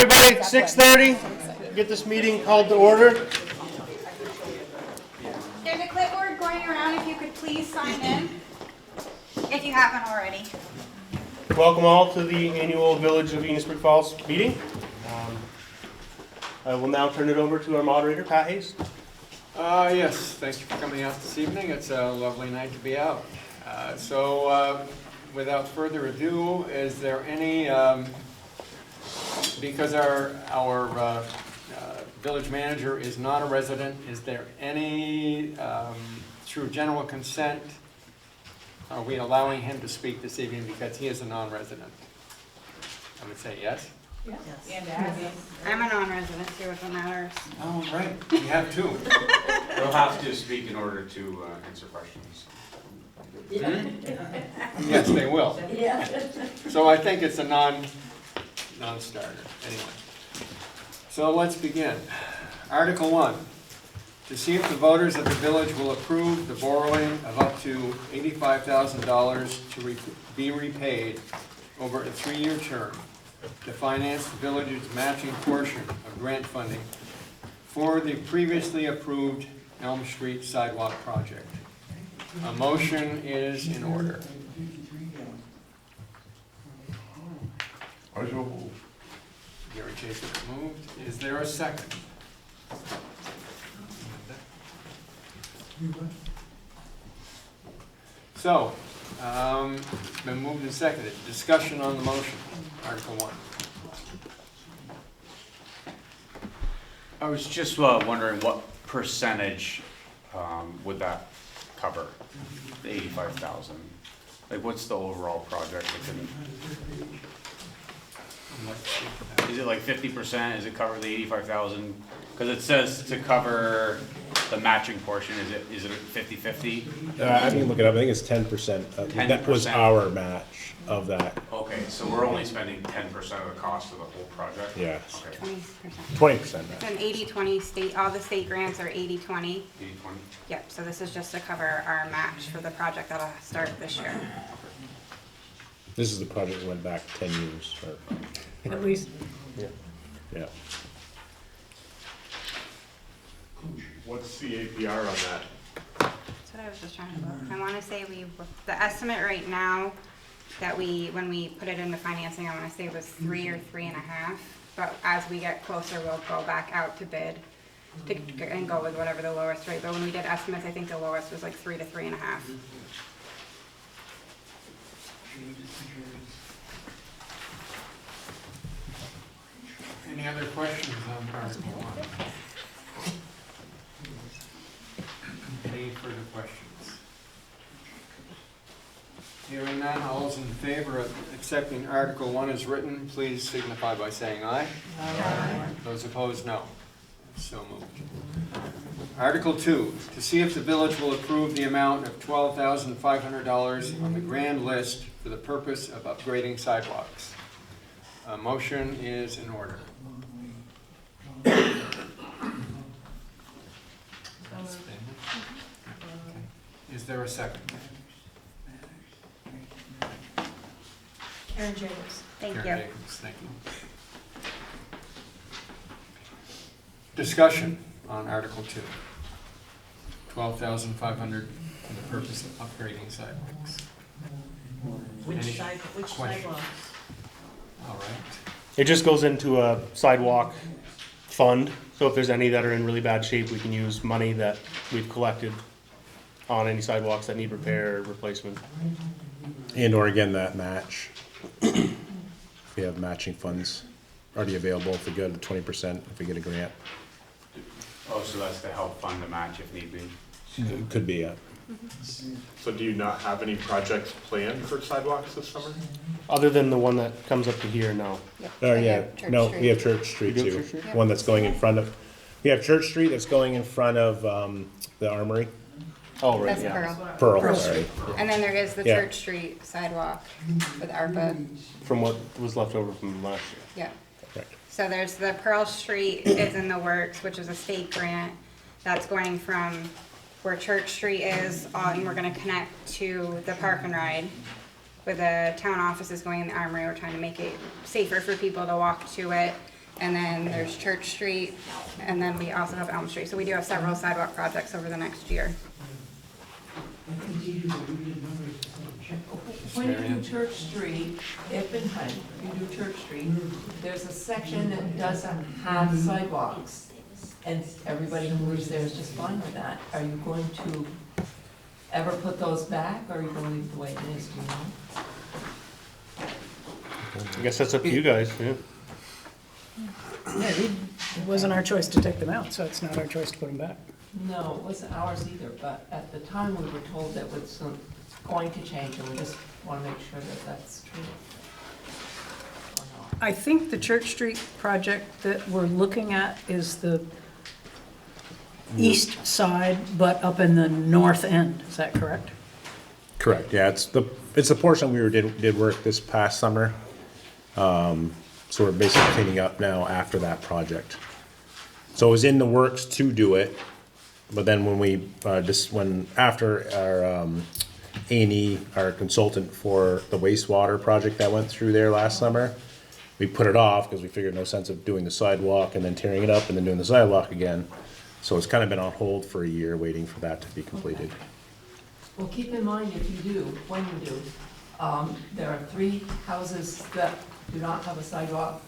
everybody, 6:30. Get this meeting called to order. There's a clipboard going around, if you could please sign in, if you haven't already. Welcome all to the annual Village of Enosburg Falls meeting. I will now turn it over to our moderator, Pat Hayes. Yes, thank you for coming out this evening. It's a lovely night to be out. Without further ado, is there any, because our village manager is not a resident, is there any, through general consent, are we allowing him to speak this evening because he is a non-resident? I would say yes. Yes. I'm a non-resident too, if it matters. Oh, right, we have two. They'll have to speak in order to answer questions. Yes, they will. So I think it's a non-starter, anyway. So let's begin. Article 1, to see if the voters of the village will approve the borrowing of up to $85,000 to be repaid over a 3-year term to finance the village's matching portion of grant funding for the previously approved Elm Street sidewalk project. A motion is in order. Gary Jacob moved. Is there a second? So, it's been moved and seconded. Discussion on the motion, Article 1. I was just wondering what percentage would that cover, the 85,000? Like, what's the overall project? Is it like 50%? Is it cover the 85,000? Because it says to cover the matching portion. Is it 50-50? I can look it up. I think it's 10%. That was 10%. our match of that. Okay, so we're only spending 10% of the cost of the whole project? Yes. Okay, 20%. 20% It's an 80-20 state, all the state grants are 80-20. 80-20? Yep, so this is just to cover our match for the project that'll start this year. This is the project that went back 10 years. At least. Yeah. What's the APR on that? That's what I was just trying to look. I want to say the estimate right now that when we put it into financing, I want to say it was 3 or 3.5. But as we get closer, we'll go back out to bid and go with whatever the lowest rate. But when we did estimates, I think the lowest was like 3 to 3.5. Any other questions on Article 1? Any further questions? Hearing none, all those in favor of accepting Article 1 as written, please signify by saying aye. Aye. Those opposed, no. So moved. Article 2, to see if the village will approve the amount of $12,500 on the grand list for the purpose of upgrading sidewalks. A motion is in order. Is there a second? Karen Jacobs. Thank you. Karen Jacobs, thank you. Discussion on Article 2. $12,500 for the purpose of upgrading sidewalks. Which Any sidewalks? questions? All right. It just goes into a sidewalk fund, so if there's any that are in really bad shape, we can use money that we've collected on any sidewalks that need repair or replacement. And or again, that match. We have matching funds already available if we go to 20%, if we get a grant. Oh, so that's to help fund the match if need be? It could be, So do you not have any projects planned for sidewalks this summer? Other than the one that comes up to here now. Oh, yeah. No, we have Church Street You do too. Church Street? One that's going in front of, we have Church Street that's going in front of the Armory. Oh, right, That's yeah. Pearl. Sorry. And then there is the Yeah. Church Street sidewalk with ARPA. From what was left over from last year. Yeah. Right. So there's the Pearl Street is in the works, which is a state grant that's going from where Church Street is, and we're gonna connect to the Park and Ride. Where the town office is going in the Armory, we're trying to make it safer for people to walk to it. and then there's Church Street, and then we also have Elm Street. So we do have several sidewalk projects over the next year. When you do Church Street, if and when you do Church Street, there's a section that doesn't have sidewalks. And everybody who lives there is just fine with that. Are you going to ever put those back, or are you gonna leave it the way it is, do you know? I guess that's up to you guys, yeah. Yeah, It wasn't our choice to take them out, so it's not our choice to put them back. no, it wasn't ours either, but at the time we were told that was going to change, and we just wanna make sure that that's true. Or not. I think the Church Street project that we're looking at is the east side, but up in the north end, is that correct? Correct, yeah, it's the portion did work this past summer. So we're basically cleaning up now after that project. So it was in the works to do it, but then when we, after our, A&E, our consultant for the wastewater project that went through there last summer, we put it off because we figured no sense of doing the sidewalk and then tearing it up and then doing the sidewalk again. So it's kind of been on hold for a year, waiting for that to be completed. Well, keep in mind, if you do, when you do, there are 3 houses that do not have a sidewalk.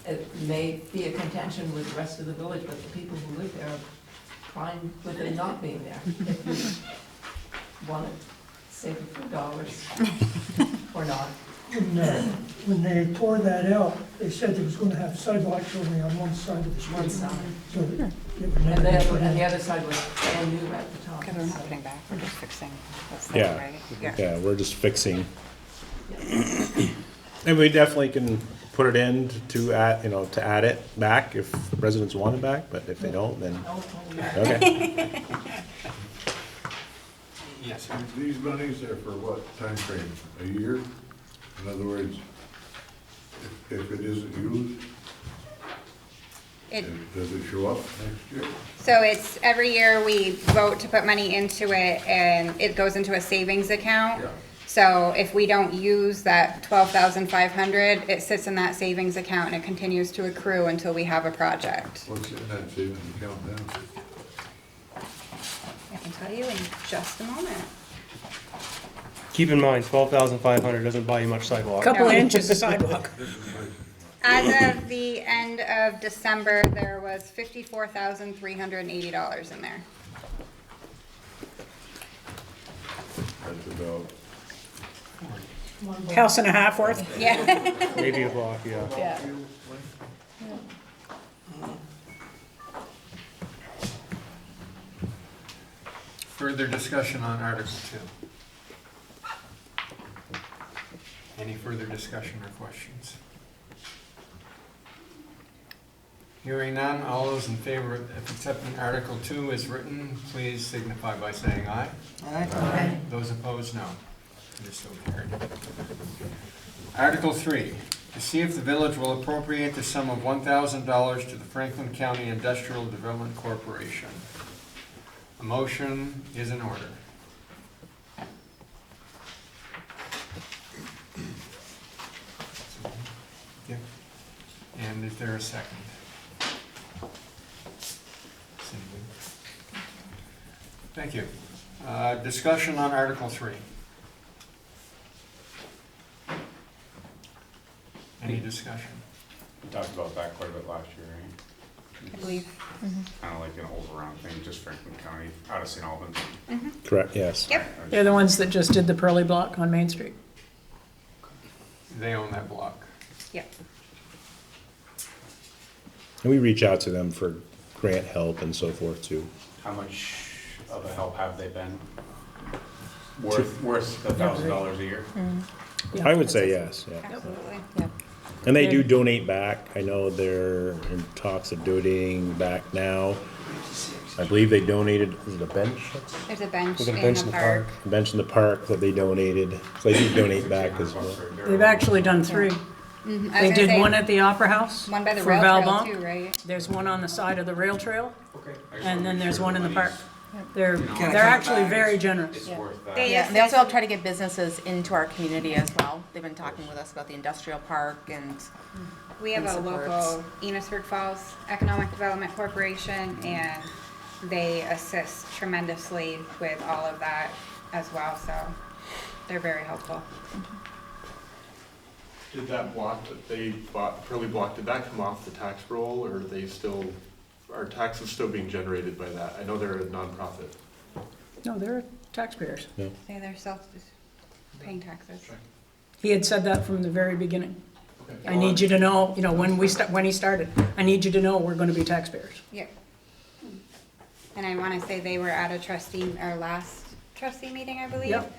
It may be a contention with the rest of the village, but the people who live there are fine with it not being there. If you want to save a few dollars or not. When they tore that out, they said they was gonna have sidewalks only on one side of the One street. side. So that it would And never be put the in. other side was brand new at the time. Because we're not putting back, we're just fixing what's Yeah. there, right? Yeah, we're just fixing. And we definitely can put it in to add, to add it back if residents want it back, but if they don't, then, No, totally. okay. Yes, sir. These monies are for what time frame? A year? In other words, if it isn't used, It, does it show up next year? so it's, every year we vote to put money into it, and it goes into a savings account. Yeah. So if we don't use that 12,500, it sits in that savings account and it continues to accrue until we have a project. What's in that savings account now? I can tell you in just a moment. Keep in mind, 12,500 doesn't buy you much sidewalk. Couple No. inches of sidewalk. As of the end of December, there was $54,380 in there. That's about, House and a half worth? Yeah. Maybe a block, yeah. Yeah. Further discussion on Article 2? Any further discussion or questions? Hearing none, all those in favor of accepting Article 2 as written, please signify by saying aye. Aye. Those opposed, no. It is so carried. Article 3, to see if the village will appropriate the sum of $1,000 to the Franklin County Industrial Development Corporation. A motion is in order. Yeah. And is there a second? Thank you. Discussion on Article 3. Any discussion? We talked about that quite a bit last year, right? I believe. Kind of like an all-around thing, just Franklin County, out of St. Albans. Correct, yes. Yep. They're the ones that just did the Pearly Block on Main Street. They own that block. Yep. And we reach out to them for grant help and so forth too. How much of a help have they been? Worth $1,000 a year? I would say yes, yeah. Absolutely. And they do donate back. I know they're in talks of donating back now. I believe they donated, was it a bench? There's a bench There's a in bench the in the park. A bench in the park that they donated. So they do donate back as well. They've actually done 3. I was They gonna did say, one at the Opera House one by the for rail trail Valbonk. too, right? There's one on the side of the rail trail, and then there's one in the park. They're, You know, they're actually very generous. It's worth that. They Yeah, and they also try to get businesses into our community as well. They've been talking with us about the industrial park and We have and a supports. local Enosburg Falls Economic Development Corporation, and they assist tremendously with all of that as well, so they're very helpful. Did that block that they bought, Pearly Block, did that come off the tax roll, or are they still, are taxes still being generated by that? I know they're a nonprofit. No, they're taxpayers. Say they're self-paying taxes. He had said that from the very beginning. Okay. I need you to know, when he started, I need you to know we're gonna be taxpayers. Yeah. And I wanna say they were at our last trustee meeting, I believe. Yep.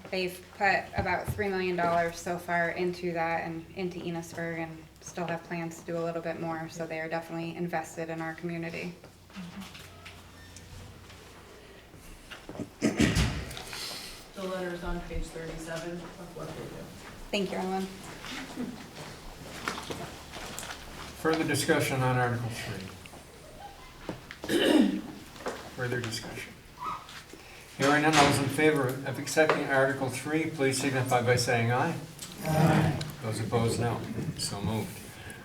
They've put about $3 million so far into that and into Enosburg, and still have plans to do a little bit more, so they are definitely invested in our community. The letter's on page 37 of what they do. Thank you, Ellen. Further discussion on Article 3. Further discussion. Hearing none, all those in favor of accepting Article 3, please signify by saying aye. Aye. Those opposed, no. So moved.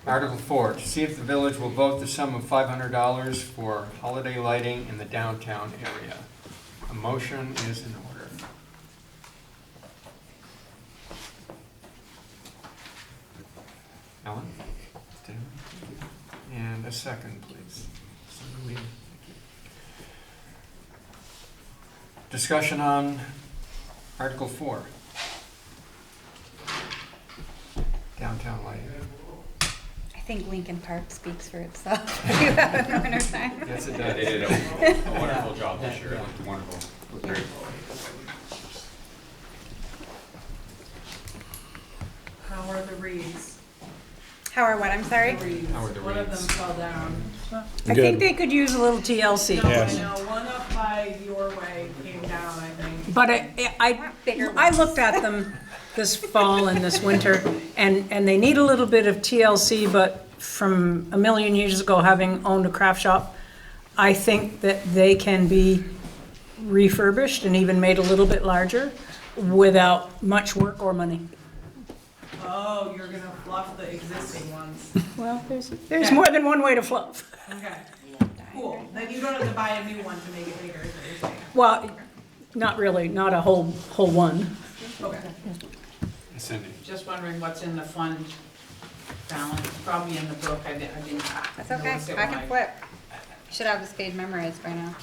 Article 4, to see if the village will vote the sum of $500 for holiday lighting in the downtown area. A motion is in order. Ellen? And a second, please. Thank you. Discussion on Article 4. Downtown lighting. I think Lincoln Park speaks for itself. We do that in the wintertime. Yes, it Yeah, they did does. a wonderful job this year. It looked wonderful. It looked great. How are the reeds? How are what, I'm sorry? The reeds. How are the One of them reeds? fell down. I think they could use a little TLC. No, Yes. I know, one up by your way came down, I think. But Bigger I ones. looked at them this fall and this winter, and they need a little bit of TLC, but from a million years ago, having owned a craft shop, I think that they can be refurbished and even made a little bit larger without much work or money. Oh, you're gonna fluff the existing ones. Well, there's more than one way to fluff. Okay, cool. Then you don't have to buy a new one to make it bigger, is what you're saying. Well, not really, not a whole one. Okay. Cindy. Just wondering what's in the fund balance, probably in the book, I didn't. That's okay, notice it I when can flip. Should have this page memorized by now.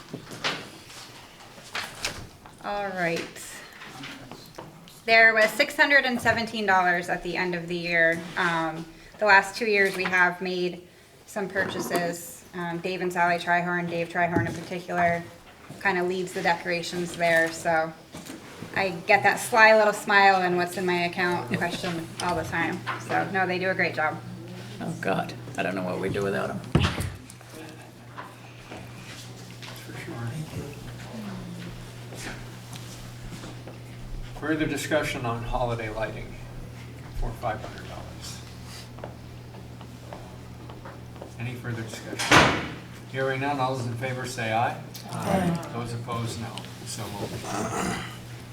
All right. There was $617 at the end of the year. The last 2 years, we have made some purchases. Dave and Sally Trihorn, Dave Trihorn in particular, kind of leads the decorations there, so I get that sly little smile and what's in my account question all the time. So, no, they do a great job. Oh, God, I don't know what we'd do without them. For sure. Further discussion on holiday lighting for $500. Any further discussion? Hearing none, all those in favor say aye. Aye. Those opposed, no. So moved.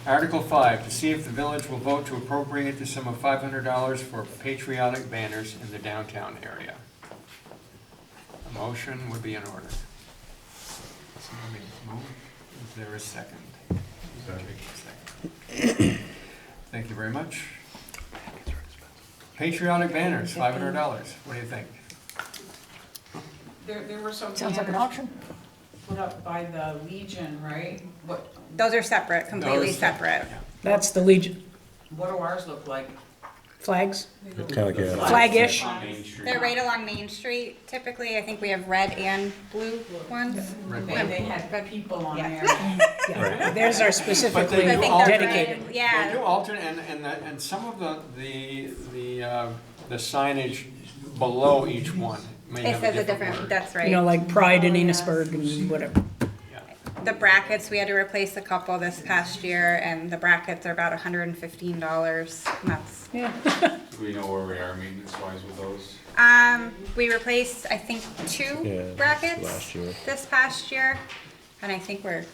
Article 5, to see if the village will vote to appropriate the sum of $500 for patriotic banners in the downtown area. A motion would be in order. Somebody move. Is there a second? Second. Thank you very much. Patriotic banners, $500. What do you think? There were some Sounds like an banners auction. put up by the Legion, right? Those are separate, completely Those- separate. That's the Legion. What do ours look like? Flags, Kind of like a, flag-ish. On Main Street. They're right along Main Street. Typically, I think we have red and blue ones. They had people on Yeah. there. Yeah, theirs are specifically But they I do think they're dedicated. red. They Yeah. do alternate, and some of the signage below each one may It have says a a different different, word. that's You know, right. like Pride in Enosburg and whatever. Yeah. The brackets, we had to replace a couple this past year, and the brackets are about $115. And that's, Yeah. Do we know where we are maintenance wise with those? we replaced, I think, Yeah, two brackets last year. this past year. And I think we're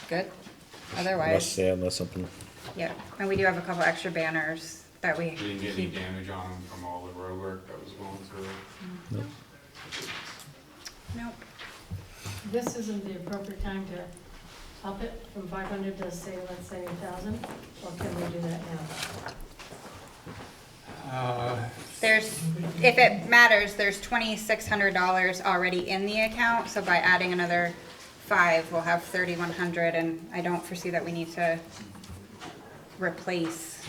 good Unless, otherwise. yeah, unless something, Yeah, and we do have a couple extra banners that we You didn't get any keep. damage on them from all the road work that was going through? Nope. This isn't the appropriate time to up it from 500 to say, let's say 1,000, or can we do that now? There's, if it matters, there's $2,600 already in the account, so by adding another 5, we'll have 3,100, and I don't foresee that we need to replace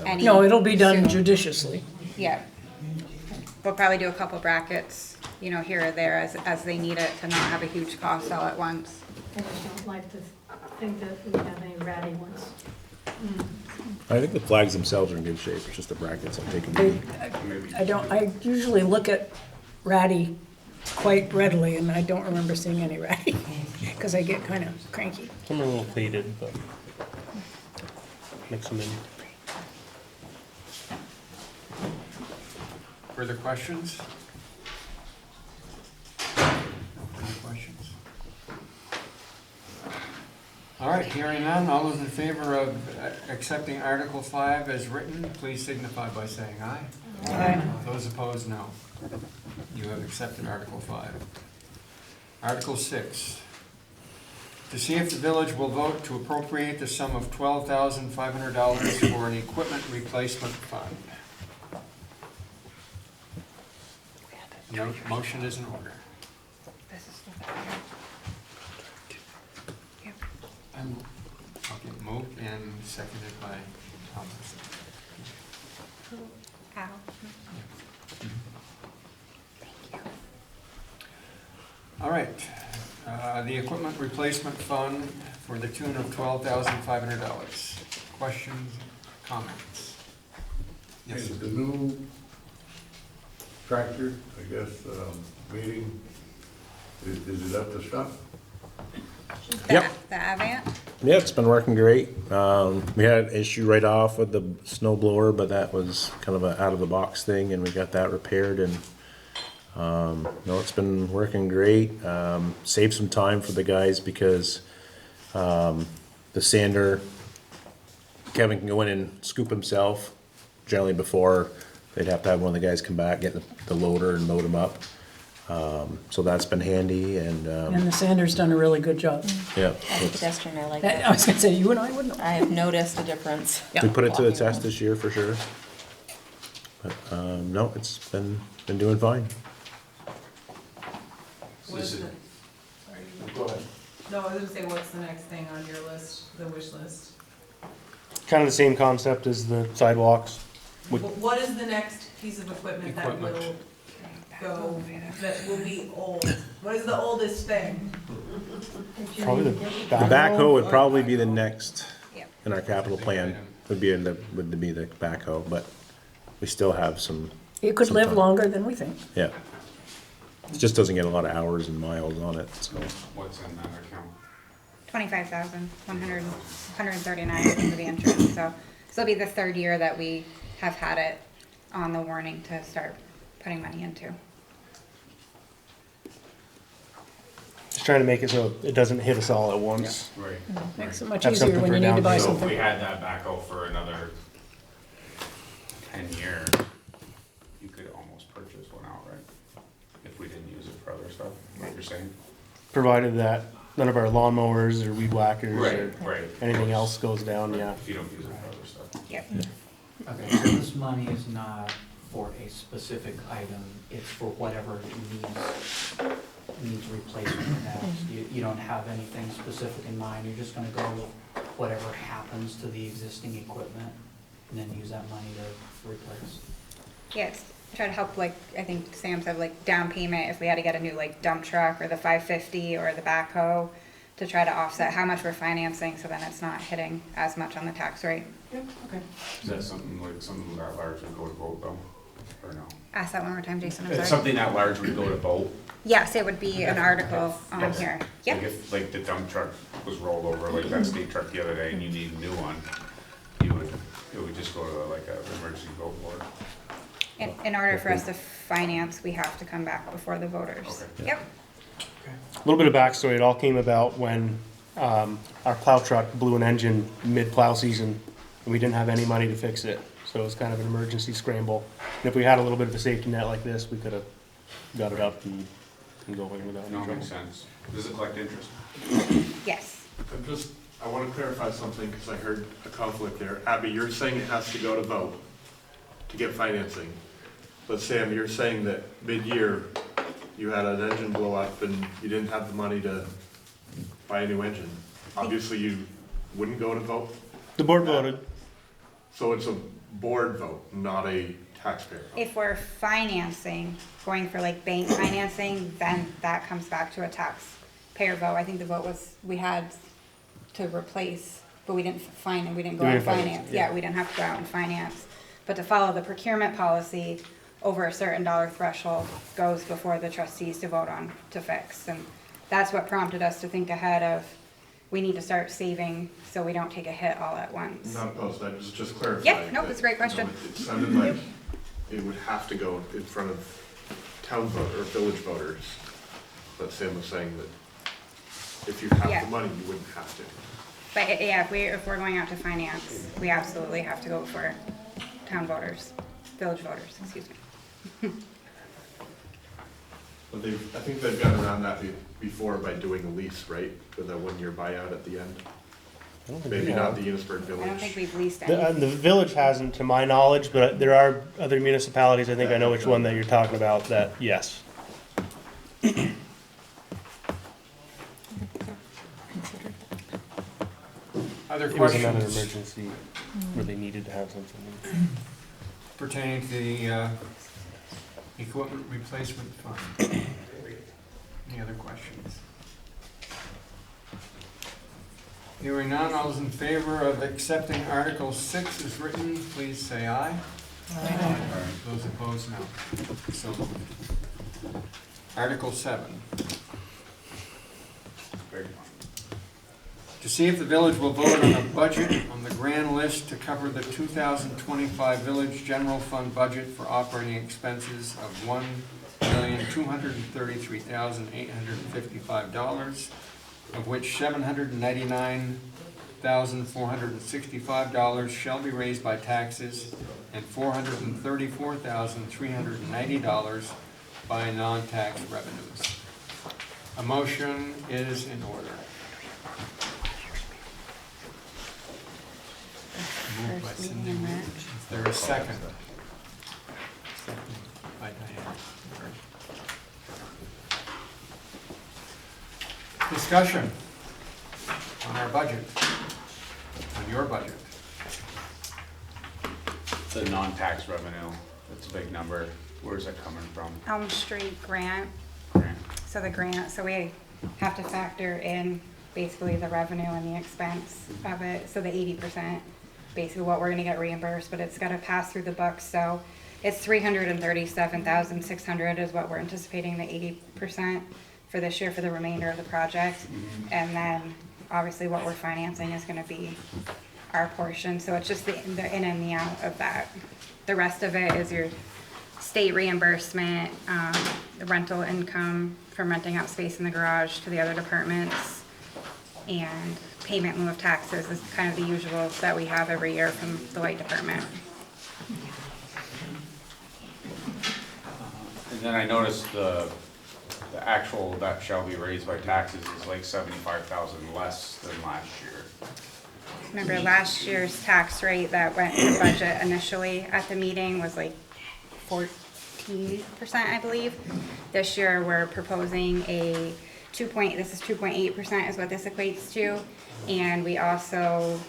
any. No, it'll be done soon. judiciously. Yeah. We'll probably do a couple brackets, you know, here or there as they need it to not have a huge cost all at once. I just don't like to think that we have any ratty ones. I think the flags themselves are in good shape, it's just the brackets I'm taking. I usually look at ratty quite readily, and I don't remember seeing any ratty, because I get kind of cranky. Some are a little faded, but mix them in. Further questions? Further questions? All right, hearing none, all those in favor of accepting Article 5 as written, please signify by saying aye. Aye. Those opposed, no. You have accepted Article 5. Article 6, to see if the village will vote to appropriate the sum of $12,500 for an equipment replacement fund. Motion is in order. This is Yep. Okay, moved and seconded by Thomas. Ow. All right, the equipment replacement fund for the tune of $12,500. Questions, comments? Yes, Is the new tractor, I guess, meeting, is it up to snuff? Yep. The Avant? Yeah, it's been working great. We had an issue right off with the snow blower, but that was kind of a out of the box thing, and we got that repaired, and no, it's been working great. Saved some time for the guys because the sander, Kevin can go in and scoop himself. Generally before, they'd have to have one of the guys come back, get the loader and load them up. So that's been handy, and And the Sanders done a really good job. yeah. As a pedestrian, I like I it. was gonna say, you and I would know. I have noticed a difference. We put it to the test this year for sure. But, no, it's been doing fine. What's the, go ahead. no, I was gonna say, what's the next thing on your list, the wish list? Kind of the same concept as the sidewalks. Would- What is the next piece of equipment that Equipment. will go, that will be old? What is the oldest thing? Probably the The backhoe. backhoe would probably be the next Yep. in our capital plan, would be the backhoe, but we still have some, It could live Sometime. longer than we think. yeah. It just doesn't get a lot of hours and miles on it, so. What's in that account? 139 for the insurance, so this will be the third year that we have had it on the warning to start putting money into. Just trying to make it so it doesn't hit us all at once. Right. Makes it much Have easier something when for you need to down buy payment. So if we something. had that backhoe for another 10 years, you could almost purchase one outright if we didn't use it for other stuff, what you're saying? Provided that none of our lawnmowers or weed whackers or Right. anything else goes down, yeah. If you don't use it for other stuff. Yep. Okay, so this money is not for a specific item, it's for whatever needs replacement next. You don't have anything specific in mind, you're just gonna go with whatever happens to the existing equipment and then use that money to replace. Yes, try to help, like, I think Sam said, like, down payment if we had to get a new, like, dump truck or the 550 or the backhoe to try to offset how much we're financing, so then it's not hitting as much on the tax rate. Is that something that large would go to vote though, or no? Ask that one more time, Jason, I'm It's sorry. something that large would go to vote? Yes, it would be an article on Yes. here. Like Yep, if, like the dump truck was rolled over, like that state truck the other day, and you need a new one, it would just go to like an emergency vote board. in order for us to finance, we have to come back before the voters. Okay. Yep, A little bit of backstory, it all came about when our plow truck blew an engine mid-plow season, and we didn't have any money to fix it. So it was kind of an emergency scramble. And if we had a little bit of a safety net like this, we could have got it up and going without any No, trouble. makes sense. Does it collect interest? Yes. I want to clarify something because I heard a conflict there. Abby, you're saying it has to go to vote to get financing. But Sam, you're saying that mid-year you had an engine blow up and you didn't have the money to buy a new engine. Obviously, you wouldn't go to vote. The board voted. So it's a board vote, not a taxpayer vote. If we're financing, going for like bank financing, then that comes back to a taxpayer vote. I think the vote was, we had to replace, but we didn't we didn't go out and finance. Yeah, we didn't have to go out and finance. But to follow the procurement policy, over a certain dollar threshold goes before the trustees to vote on to fix. And that's what prompted us to think ahead of, we need to start saving so we don't take a hit all at once. Not opposed, I was just clarifying. Yeah, no, that, that's a great you know, question. It sounded like it would have to go in front of town vote or village voters. But Sam was saying that if you have Yeah. the money, you wouldn't have to. But yeah, if we're going out to finance, we absolutely have to go for town voters, village voters, excuse me. But I think they've gotten around that before by doing a lease, right? With a one-year buyout at the end. I don't think Maybe we not have. the Enosburg Village. I don't think we've leased The, any. the village hasn't, to my knowledge, but there are other municipalities, I think I know which one that you're talking about, that, yes. Other It was another questions emergency where they needed to have something. pertaining to the equipment replacement fund? Any other questions? Hearing none, all those in favor of accepting Article 6 as written, please say aye. Aye. Those opposed, no. So moved. Article 7. To see if the village will vote on a budget on the grand list to cover the 2025 village general fund budget for operating expenses of $1,233,855, of which $799,465 shall be raised by taxes and $434,390 by non-tax revenues. A motion is in order. Moved by First Cindy. meeting in March. Is there a second? Second by Diane. Discussion on our budget, on your budget. The non-tax revenue, that's a big number. Where's that coming from? Elm Street grant, Grant? so the grant, so we have to factor in basically the revenue and the expense of it, so the 80%, basically what we're gonna get reimbursed, but it's gotta pass through the books, so it's 337,600 is what we're anticipating, the 80% for this year for the remainder of the project. And then, obviously, what we're financing is gonna be our portion, so it's just the in and the out of that. The rest of it is your state reimbursement, the rental income from renting out space in the garage to the other departments, and payment in lieu of taxes is kind of the usual that we have every year from the light department. And then I noticed the actual that shall be raised by taxes is like 75,000 less than last year. Remember last year's tax rate that went to budget initially at the meeting was like 14%, I believe. This year, we're proposing a 2.8% is what this equates to. And we also,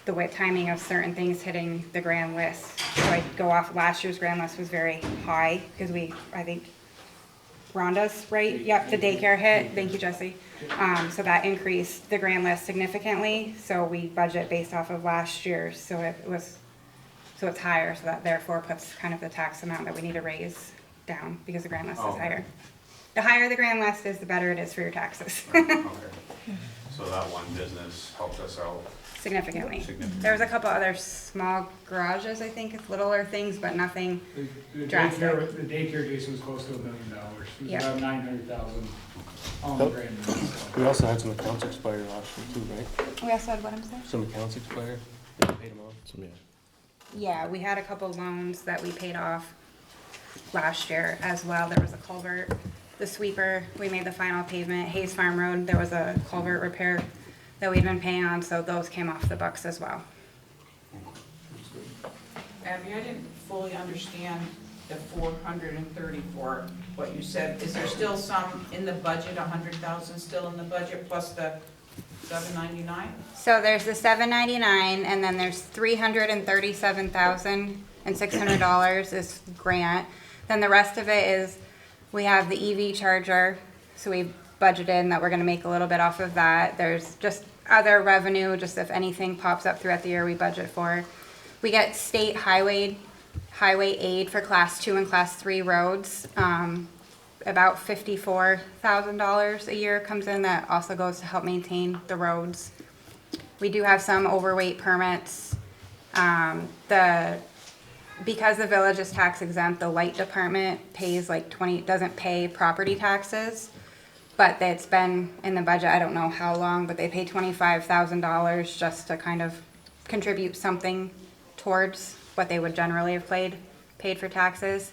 the timing of certain things hitting the grand list. So I go off, last year's grand list was very high because I think, Rhonda's, right? Yep, the daycare hit. Thank you, Jesse. So that increased the grand list significantly. So we budget based off of last year's. So it's higher. So that therefore puts kind of the tax amount that we need to raise down because the grand list is higher. The higher the grand list is, the better it is for your taxes. Okay. So that one business helped us out. significantly. Significantly. There was a couple other small garages, I think, littler things, but nothing drastic. The daycare, Jason, was close to $1 million. It was Yeah. about 900,000 on Oh. the grand. We also had some accounts expire last year too, right? We also had what, I'm sorry? Some accounts expire, we paid them off. So, yeah. Yeah, we had a couple loans that we paid off last year as well. There was a culvert, the sweeper, we made the final pavement. Hayes Farm Road, there was a culvert repair that we'd been paying on, so those came off the books as well. Abby, I didn't fully understand the 434, what you said. Is there still some in the budget, 100,000 still in the budget, plus the 799? So there's the $799, and then there's $337,600 is grant. Then the rest of it is, we have the EV charger, so we budgeted in that we're gonna make a little bit off of that. There's just other revenue, just if anything pops up throughout the year, we budget for. We get state highway aid for class 2 and class 3 roads. About $54,000 a year comes in, that also goes to help maintain the roads. We do have some overweight permits. Because the village is tax exempt, the light department pays like doesn't pay property taxes. But it's been in the budget, I don't know how long, but they pay $25,000 just to kind of contribute something towards what they would generally have paid for taxes.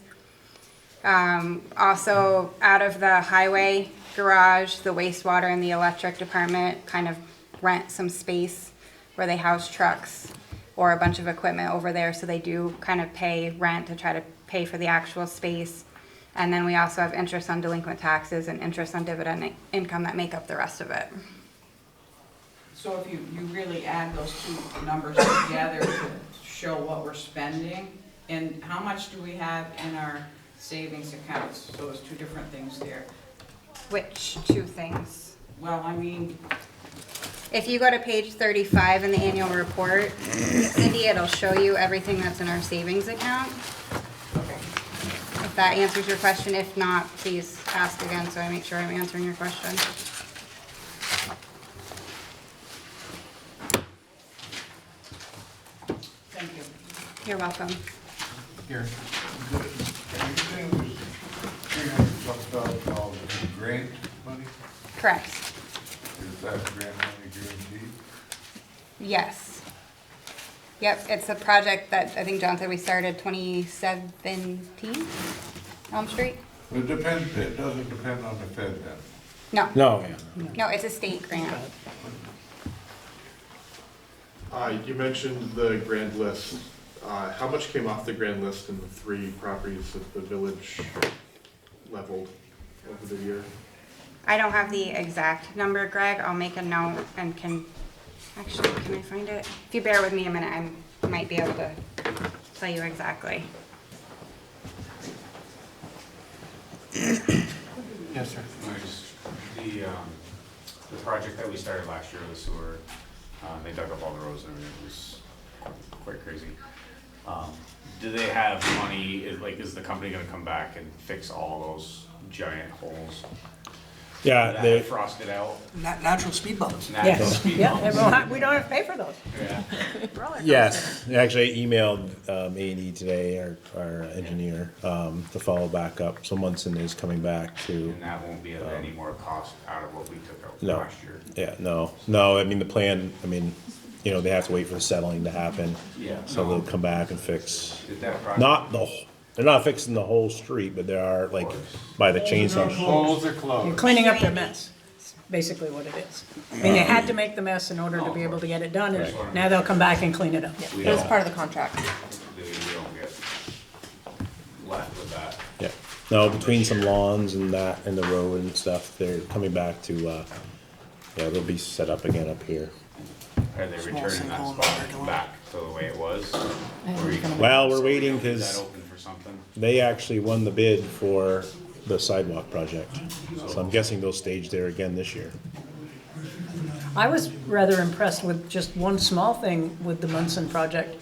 Also, out of the highway garage, the wastewater and the electric department kind of rent some space where they house trucks or a bunch of equipment over there, so they do kind of pay rent to try to pay for the actual space. And then we also have interest on delinquent taxes and interest on dividend income that make up the rest of it. So if you really add those two numbers together to show what we're spending, and how much do we have in our savings accounts? So there's two different things there. Which two things? Well, I mean, If you go to page 35 in the annual report, Cindy, it'll show you everything that's in our savings account. If that answers your question. If not, please ask again so I make sure I'm answering your question. thank you. You're welcome. Here. Everything was $300,000 in grant money? Correct. Is that grant money guaranteed? Yes. Yep, it's a project that I think John said we started 2017, Elm Street? It depends, it doesn't depend on the Fed then. No, No, yeah. no, it's a state grant. You mentioned the grand list. How much came off the grand list in the 3 properties that the village leveled over the year? I don't have the exact number, Greg. I'll make a note and actually, can I find it? If you bear with me a minute, I might be able to tell you exactly. Yes, sir. The project that we started last year, the sewer, they dug up all the roads and everything. It was quite crazy. Do they have money, is the company gonna come back and fix all those giant holes Yeah, that they, are frosted out? Natural speed bumps. Natural speed Yeah, bumps? we don't have to pay for those. Yeah. yes, actually I emailed A&E today, our engineer, to follow back up. So Munson is coming back to, And that won't be any more cost out of what we took out No. last year? yeah, no, I mean, the plan, they have to wait for the settling to happen. Yeah. So they'll come back and fix, Did that project? not they're not fixing the whole street, but there are, like, by the chainsaw. Holes are You're closed. cleaning up their mess, That's basically what it is. I mean, they had to make the mess in order to be able to get it done, and now they'll come back and clean it up. It was part of the contract. We don't get left with that. Yeah, no, between some lawns and that, and the road and stuff, they're coming back to, they'll be set up again up here. Are they returning that spot back to the way it was? Or are you gonna- Well, we're waiting, Is that 'cause open for something? they actually won the bid for the sidewalk project. So I'm guessing they'll stage there again this year. I was rather impressed with just one small thing with the Munson project.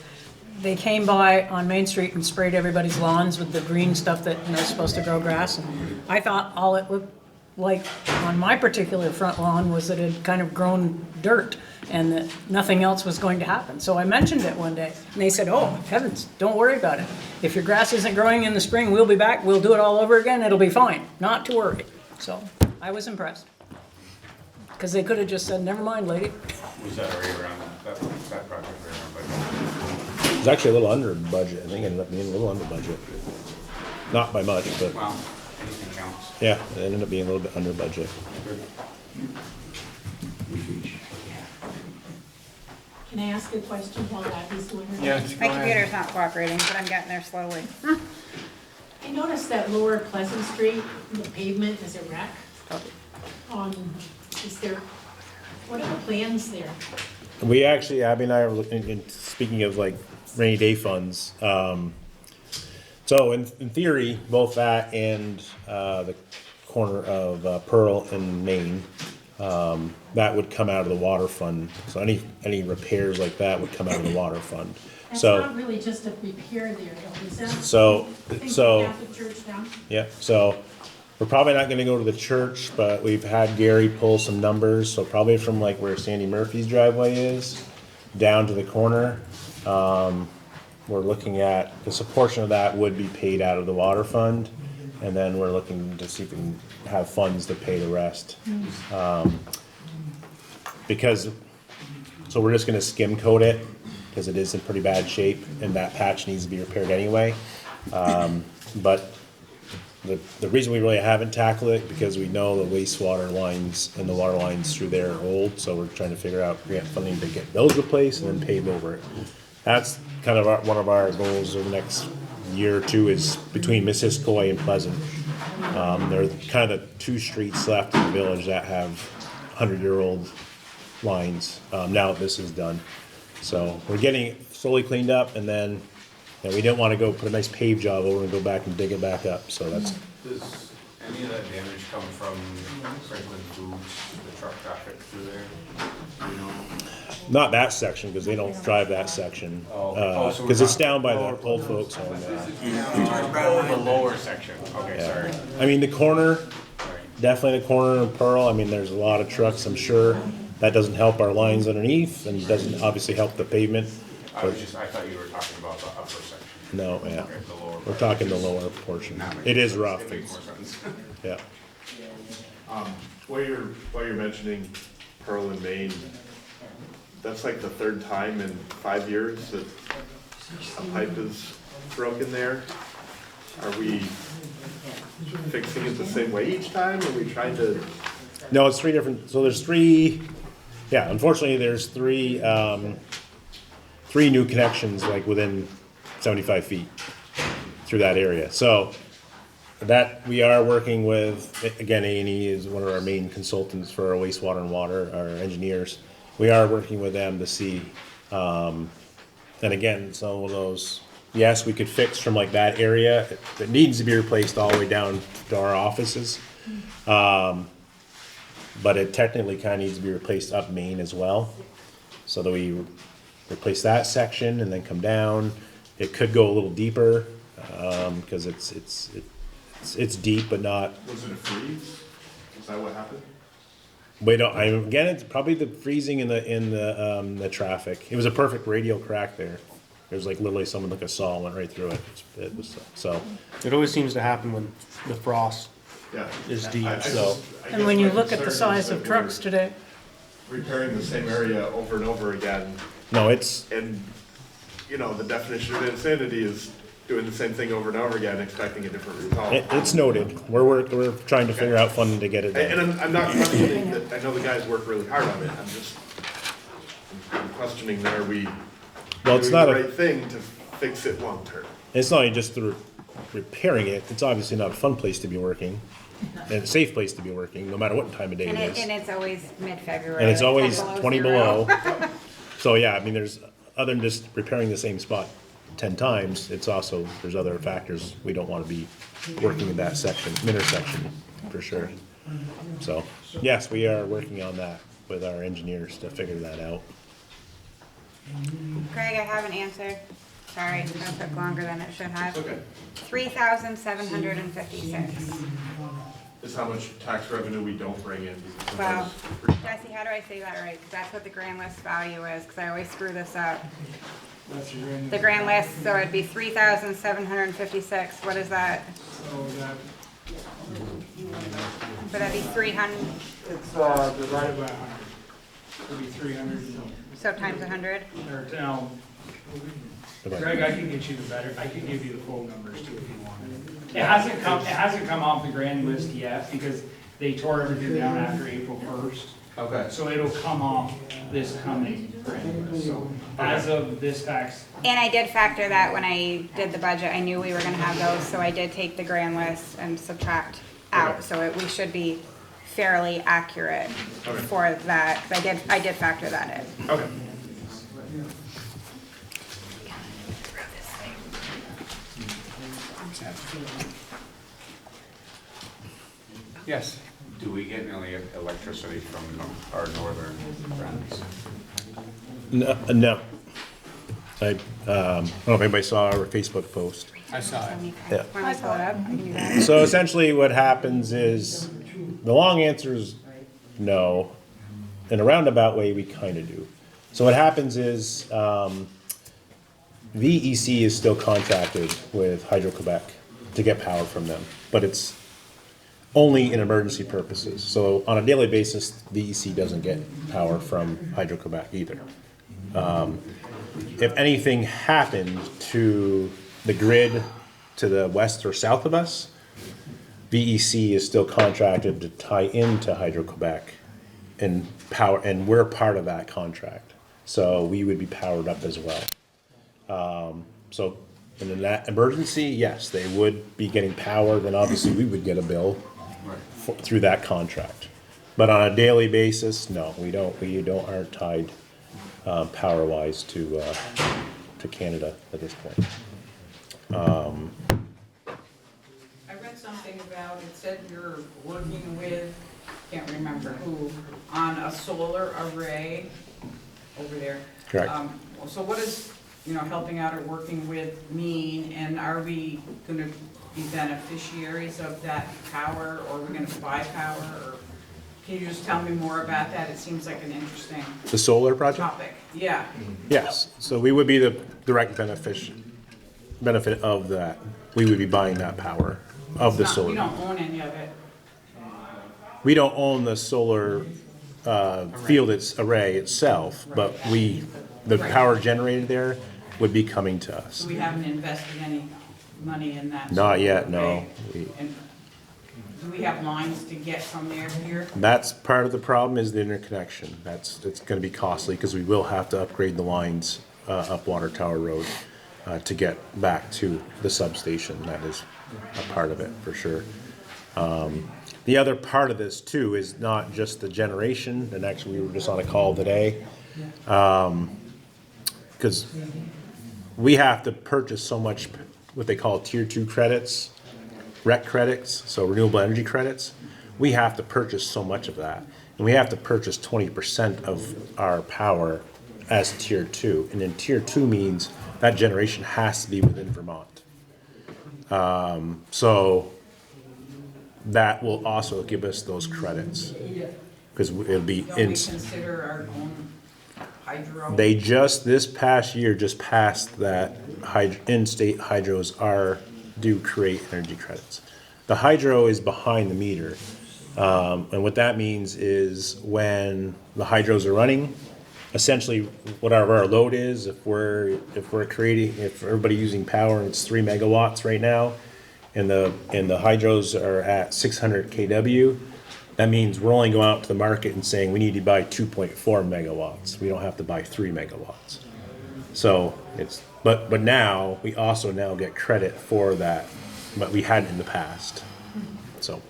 They came by on Main Street and sprayed everybody's lawns with the green stuff that, is supposed to grow grass. And I thought all it looked like on my particular front lawn was that it had kind of grown dirt. and that nothing else was going to happen. So I mentioned it one day, and they said, oh, heavens, don't worry about it. If your grass isn't growing in the spring, we'll be back, we'll do it all over again, it'll be fine, not to worry. So I was impressed. Because they could have just said, never mind, lady. Was that already around, that project right around budget? It was actually a little under budget. I think it ended up being a little under budget. Not by much, but Wow, anything counts. yeah, it ended up being a little bit under budget. Can I ask a question while Abby's doing her? Yeah, My computer's not cooperating, but I'm getting there slowly. I noticed that lower Pleasant Street, the pavement is a wreck. Is there, what are the plans there? We actually, Abby and I are looking, and speaking of like rainy day funds, so in theory, both that and the corner of Pearl and Main, that would come out of the water fund. So any repairs like that would come out of the water fund. That's So, not really just a repair there, though, is that? so, Things so, like that, the church down? yeah, so we're probably not gonna go to the church, but we've had Gary pull some numbers, so probably from like where Sandy Murphy's driveway is, down to the corner. We're looking at, because a portion of that would be paid out of the water fund, and then we're looking to see if we can have funds to pay the rest. Because, so we're just gonna skim coat it, because it is in pretty bad shape, and that patch needs to be repaired anyway. But the reason we really haven't tackled it, because we know the wastewater lines and the water lines through there are old, so we're trying to figure out grant funding to get those replaced and then pave over it. That's kind of one of our goals over the next year or two, is between Missisquoi and Pleasant. There are kind of the two streets left in the village that have 100-year-old lines, now that this is done. So we're getting it slowly cleaned up, and then, and we didn't want to go put a nice pave job over and go back and dig it back up, so that's, Does any of that damage come from Franklin Foods, the truck traffic through there? Do you know? not that section, because they don't drive that section. Oh, so we're Because it's talking down by the lower- old folks home. Oh, the lower section, okay, sorry. I mean, the corner, Sorry. definitely the corner of Pearl, I mean, there's a lot of trucks, I'm sure. That doesn't help our lines underneath, and doesn't obviously help the pavement. I thought you were talking about the upper section. No, yeah, Okay, the lower. we're talking the lower portion. That makes It is sense. rough, It makes more sense. yeah. While you're mentioning Pearl and Main, that's like the third time in 5 years that a pipe is broken there. Are we fixing it the same way each time? Are we trying to? No, it's three different, so there's three, yeah, unfortunately, there's three new connections, like within 75 feet through that area. So that, we are working with, again, A&E is one of our main consultants for our wastewater and water, our engineers. We are working with them to see, and again, some of those, yes, we could fix from like that area. It needs to be replaced all the way down to our offices. But it technically kind of needs to be replaced up Main as well. So that we replace that section and then come down. It could go a little deeper, because it's deep, but not, Was it a freeze? Is that what happened? again, it's probably the freezing in the traffic. It was a perfect radial crack there. It was like literally someone like a saw went right through it. It was, so, It always seems to happen when the frost Yeah. is deep, I so. And when you look at the size of trucks today, Repairing the same area over and over again, no, it's, and, you know, the definition of insanity is doing the same thing over and over again, expecting a different result. it's noted. We're trying to figure out funding to get it And done. I'm not questioning that, I know the guys work really hard on it, I'm questioning that, are we Well, it's doing not the a, right thing to fix it long term? it's not just the repairing it. It's obviously not a fun place to be working, and a safe place to be working, no matter what time of day And it is. and it's always mid-February. And it's always 10 20 0. below. So yeah, I mean, there's, other than just repairing the same spot 10 times, it's also, there's other factors. We don't want to be working in that section, intersection, for sure. So, yes, we are working on that with our engineers to figure that out. Greg, I have an answer. Sorry, that took longer than it should have. Okay. 3,756. is how much tax revenue we don't bring in. because Wow. sometimes- Jesse, how do I say that right? 'Cause that's what the grand list value is, because I always screw this up. That's your grand. The grand list, so it'd be 3,756. What is that? So that, But that'd be 300, it's, divided by 100. It'd be 300, so times 100. or, no. Greg, I can get you the better, I can give you the full numbers too if you want. It hasn't come off the grand list yet because they tore everything down after April 1st. Okay. So it'll come off this coming grand list. So as of this tax, And I did factor that when I did the budget. I knew we were gonna have those, so I did take the grand list and subtract out. So we should be fairly accurate Okay. for that, 'cause I did factor that in. Okay. Yes. Do we get any electricity from our northern friends? No. I don't know if anybody saw our Facebook post. I saw it. Yeah. Want me to pull it up? I can do that. So essentially what happens is, the long answer is no. In a roundabout way, we kind of do. So what happens is, VEC is still contracted with Hydro-Quebec to get power from them, but it's only in emergency purposes. So on a daily basis, VEC doesn't get power from Hydro-Quebec either. If anything happened to the grid to the west or south of us, VEC is still contracted to tie into Hydro-Quebec and power, and we're part of that contract. So we would be powered up as well. So in that emergency, yes, they would be getting power, then obviously we would get a bill through that contract. But on a daily basis, no, we aren't tied power-wise to Canada at this point. I read something about, it said you're working with, can't remember who, on a solar array over there. Correct. So what does, helping out or working with mean, and are we gonna be beneficiaries of that power, or are we gonna buy power, or can you just tell me more about that? It seems like an interesting The solar project? topic. Yeah. Yes, so we would be the direct benefit of that. We would be buying that power of the We solar. don't own any of it. We don't own the solar field array itself, but the power generated there would be coming to us. So we haven't invested any money in that. Not yet, solar no. array. And do we have lines to get from there here? That's part of the problem, is the interconnection. It's gonna be costly, because we will have to upgrade the lines up Water Tower Road to get back to the substation. That is a part of it, for sure. The other part of this too is not just the generation, and actually we were just on a call today. Because we have to purchase so much, what they call tier 2 credits, REC credits, so renewable energy credits. We have to purchase so much of that. And we have to purchase 20% of our power as tier 2. And then tier 2 means that generation has to be within Vermont. So that will also give us those credits, because it'll be Don't we consider our own hydro? they just, this past year, just passed that in-state hydros do create energy credits. The hydro is behind the meter, and what that means is when the hydros are running, essentially whatever our load is, if everybody using power and it's 3 megawatts right now, and the hydros are at 600 kW, that means we're only going out to the market and saying we need to buy 2.4 megawatts. We don't have to buy 3 megawatts. So but now, we also now get credit for that, but we hadn't in the past. So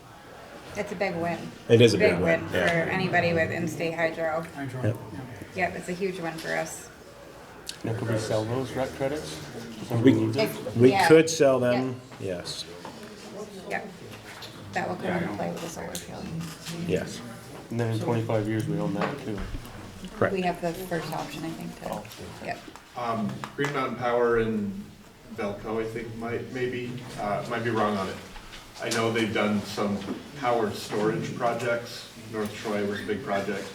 It's a big win. it is a big win. For Yeah. anybody with in-state hydro. Yep. Yep, it's a huge win for us. Now, could we sell those REC credits? We Yeah. could sell them, yes, Yep. That will come into play with the solar field. yes. And then in 25 years, we own that too. Correct. We have the first option, I think, to, yep. Green Mountain Power in Velco, I think, might be wrong on it. I know they've done some power storage projects. North Troy was a big project.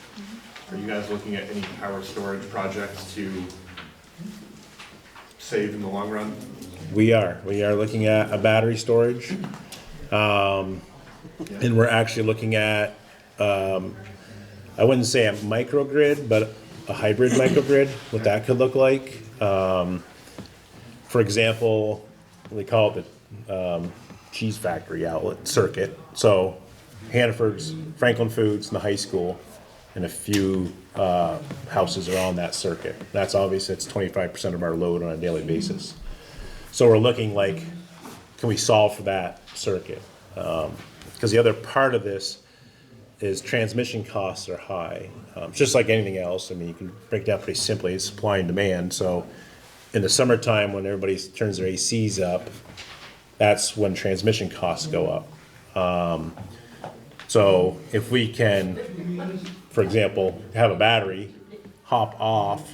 Are you guys looking at any power storage projects to save in the long run? We are looking at a battery storage. And we're actually looking at, I wouldn't say a microgrid, but a hybrid microgrid, what that could look like. For example, we call it the cheese factory outlet circuit. So Hannaford's, Franklin Foods, and the high school, and a few houses are on that circuit. That's obviously, it's 25% of our load on a daily basis. So we're looking like, can we solve for that circuit? Because the other part of this is transmission costs are high. Just like anything else, I mean, you can break it down pretty simply, it's supply and demand. So in the summertime, when everybody turns their ACs up, that's when transmission costs go up. So if we can, for example, have a battery, hop off,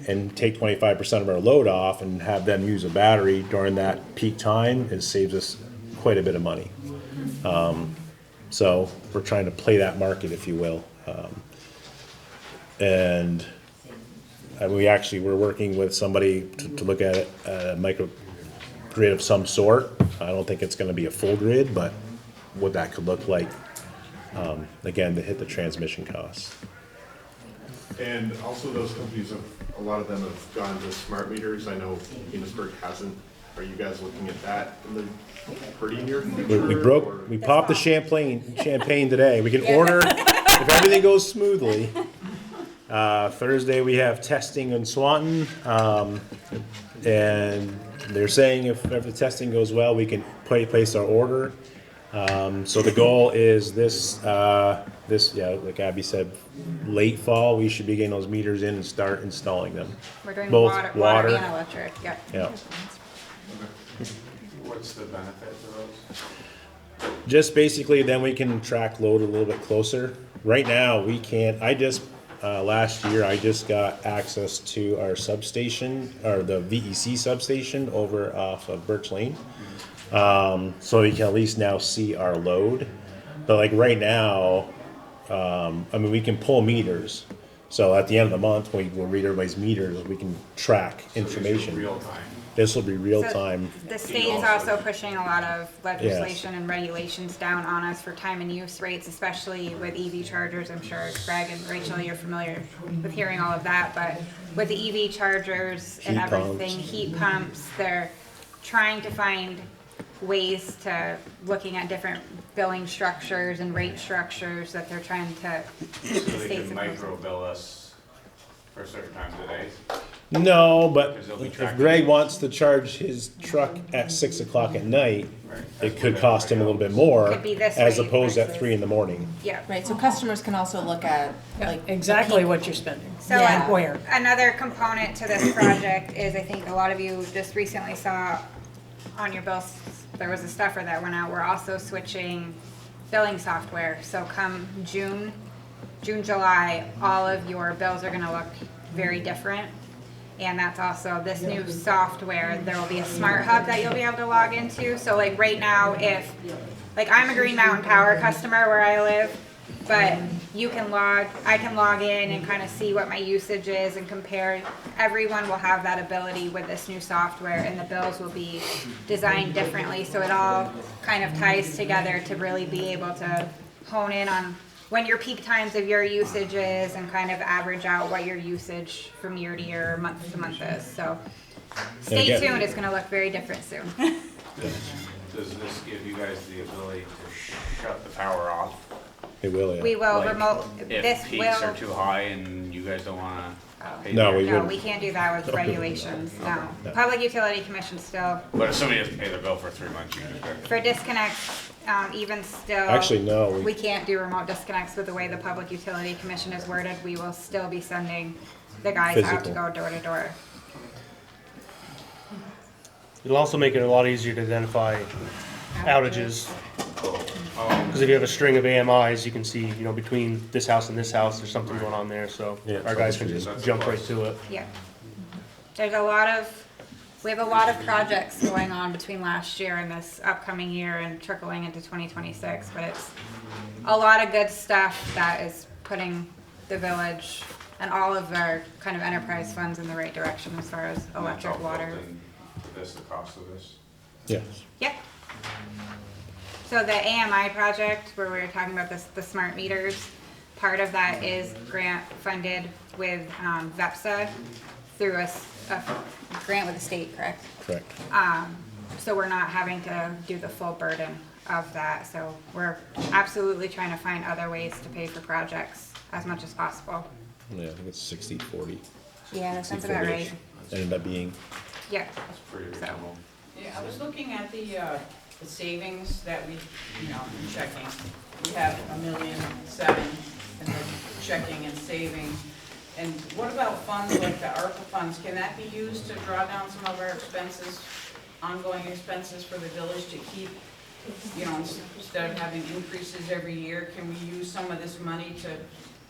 and take 25% of our load off and have them use a battery during that peak time, it saves us quite a bit of money. So we're trying to play that market, if you will. And we're working with somebody to look at it, a microgrid of some sort. I don't think it's gonna be a full grid, but what that could look like, again, to hit the transmission costs. And also those companies, a lot of them have gone to smart meters. I know Enosburg hasn't. Are you guys looking at that in the pretty near future? We popped the champagne today. We can order, if everything goes smoothly. Thursday, we have testing in Swanton. And they're saying if the testing goes well, we can place our order. So the goal is like Abby said, late fall, we should be getting those meters in and start installing them. We're doing Both water and electric, yep. Yeah. What's the benefit of those? Just basically, then we can track load a little bit closer. Right now, we can't, last year, I just got access to our substation, or the VEC substation over off of Birch Lane. So you can at least now see our load. But like right now, we can pull meters. So at the end of the month, when we'll read everybody's meters, we can track information. Real time. This will be real time. The state's also pushing a lot of legislation and regulations down on us for time and use rates, especially with EV chargers. I'm sure Greg and Rachel, you're familiar with hearing all of that, but with the EV chargers and Heat everything, pumps. heat pumps, they're trying to find ways to, looking at different billing structures and rate structures that they're trying to. So they can micro bill us for certain times of day? No, but Because they'll be if tracking Greg it. wants to charge his truck at 6 o'clock at night, Right. it could cost him a little bit more Could be this as rate opposed at versus- 3 in the morning. Yeah. Right, so customers can also look at, like. Exactly what you're spending. So Yeah. And where. another component to this project is, I think a lot of you just recently saw on your bills, there was a stuffer that went out. We're also switching billing software. So come June, July, all of your bills are gonna look very different. And that's also this new software. There will be a smart hub that you'll be able to log into. So like right now, if, like I'm a Green Mountain Power customer where I live, but I can log in and kind of see what my usage is and compare. Everyone will have that ability with this new software, and the bills will be designed differently. So it all kind of ties together to really be able to hone in on when your peak times of your usage is and kind of average out what your usage from year to year, month to month is. So stay again- tuned, it's gonna look very different soon. Does this give you guys the ability to shut the power off? It will, yeah. We will Like, remote, this If peaks are will, too high and you guys don't wanna pay No, their- we no, wouldn't. we can't do that with regulations, no. No. Public Utility Commission still, But if somebody doesn't pay their bill for 3 months, you just. for disconnects, even still. Actually, no, We can't do remote disconnects with the way the Public Utility Commission is worded. We will still be sending the guys out to Physical. go door to door. It'll also make it a lot easier to identify outages. Because if you have a string of AMIs, you can see, between this house and this house, there's something going on there, so Yeah, our guys can just troubleshooting. jump right to it. Yeah. There's a lot of We have a lot of projects going on between last year and this upcoming year and trickling into 2026, but it's a lot of good stuff that is putting the village and all of our kind of enterprise funds in the right direction as far as electric, water. This, the cost of this? Yes. Yep. So the AMI project, where we were talking about this, the smart meters, part of that is grant funded with VEPSA through a grant with the state, correct? Correct. So we're not having to do the full burden of that. So we're absolutely trying to find other ways to pay for projects as much as possible. Yeah, I think it's 60/40. Yeah, that sounds about right. Ended up being. Yeah. That's pretty So. reasonable. Yeah, I was looking at the savings that we, checking. We have 1.7 million, and then checking and saving. And what about funds like the ARPA funds? Can that be used to draw down some of our expenses, ongoing expenses for the village to keep, instead of having increases every year, can we use some of this money to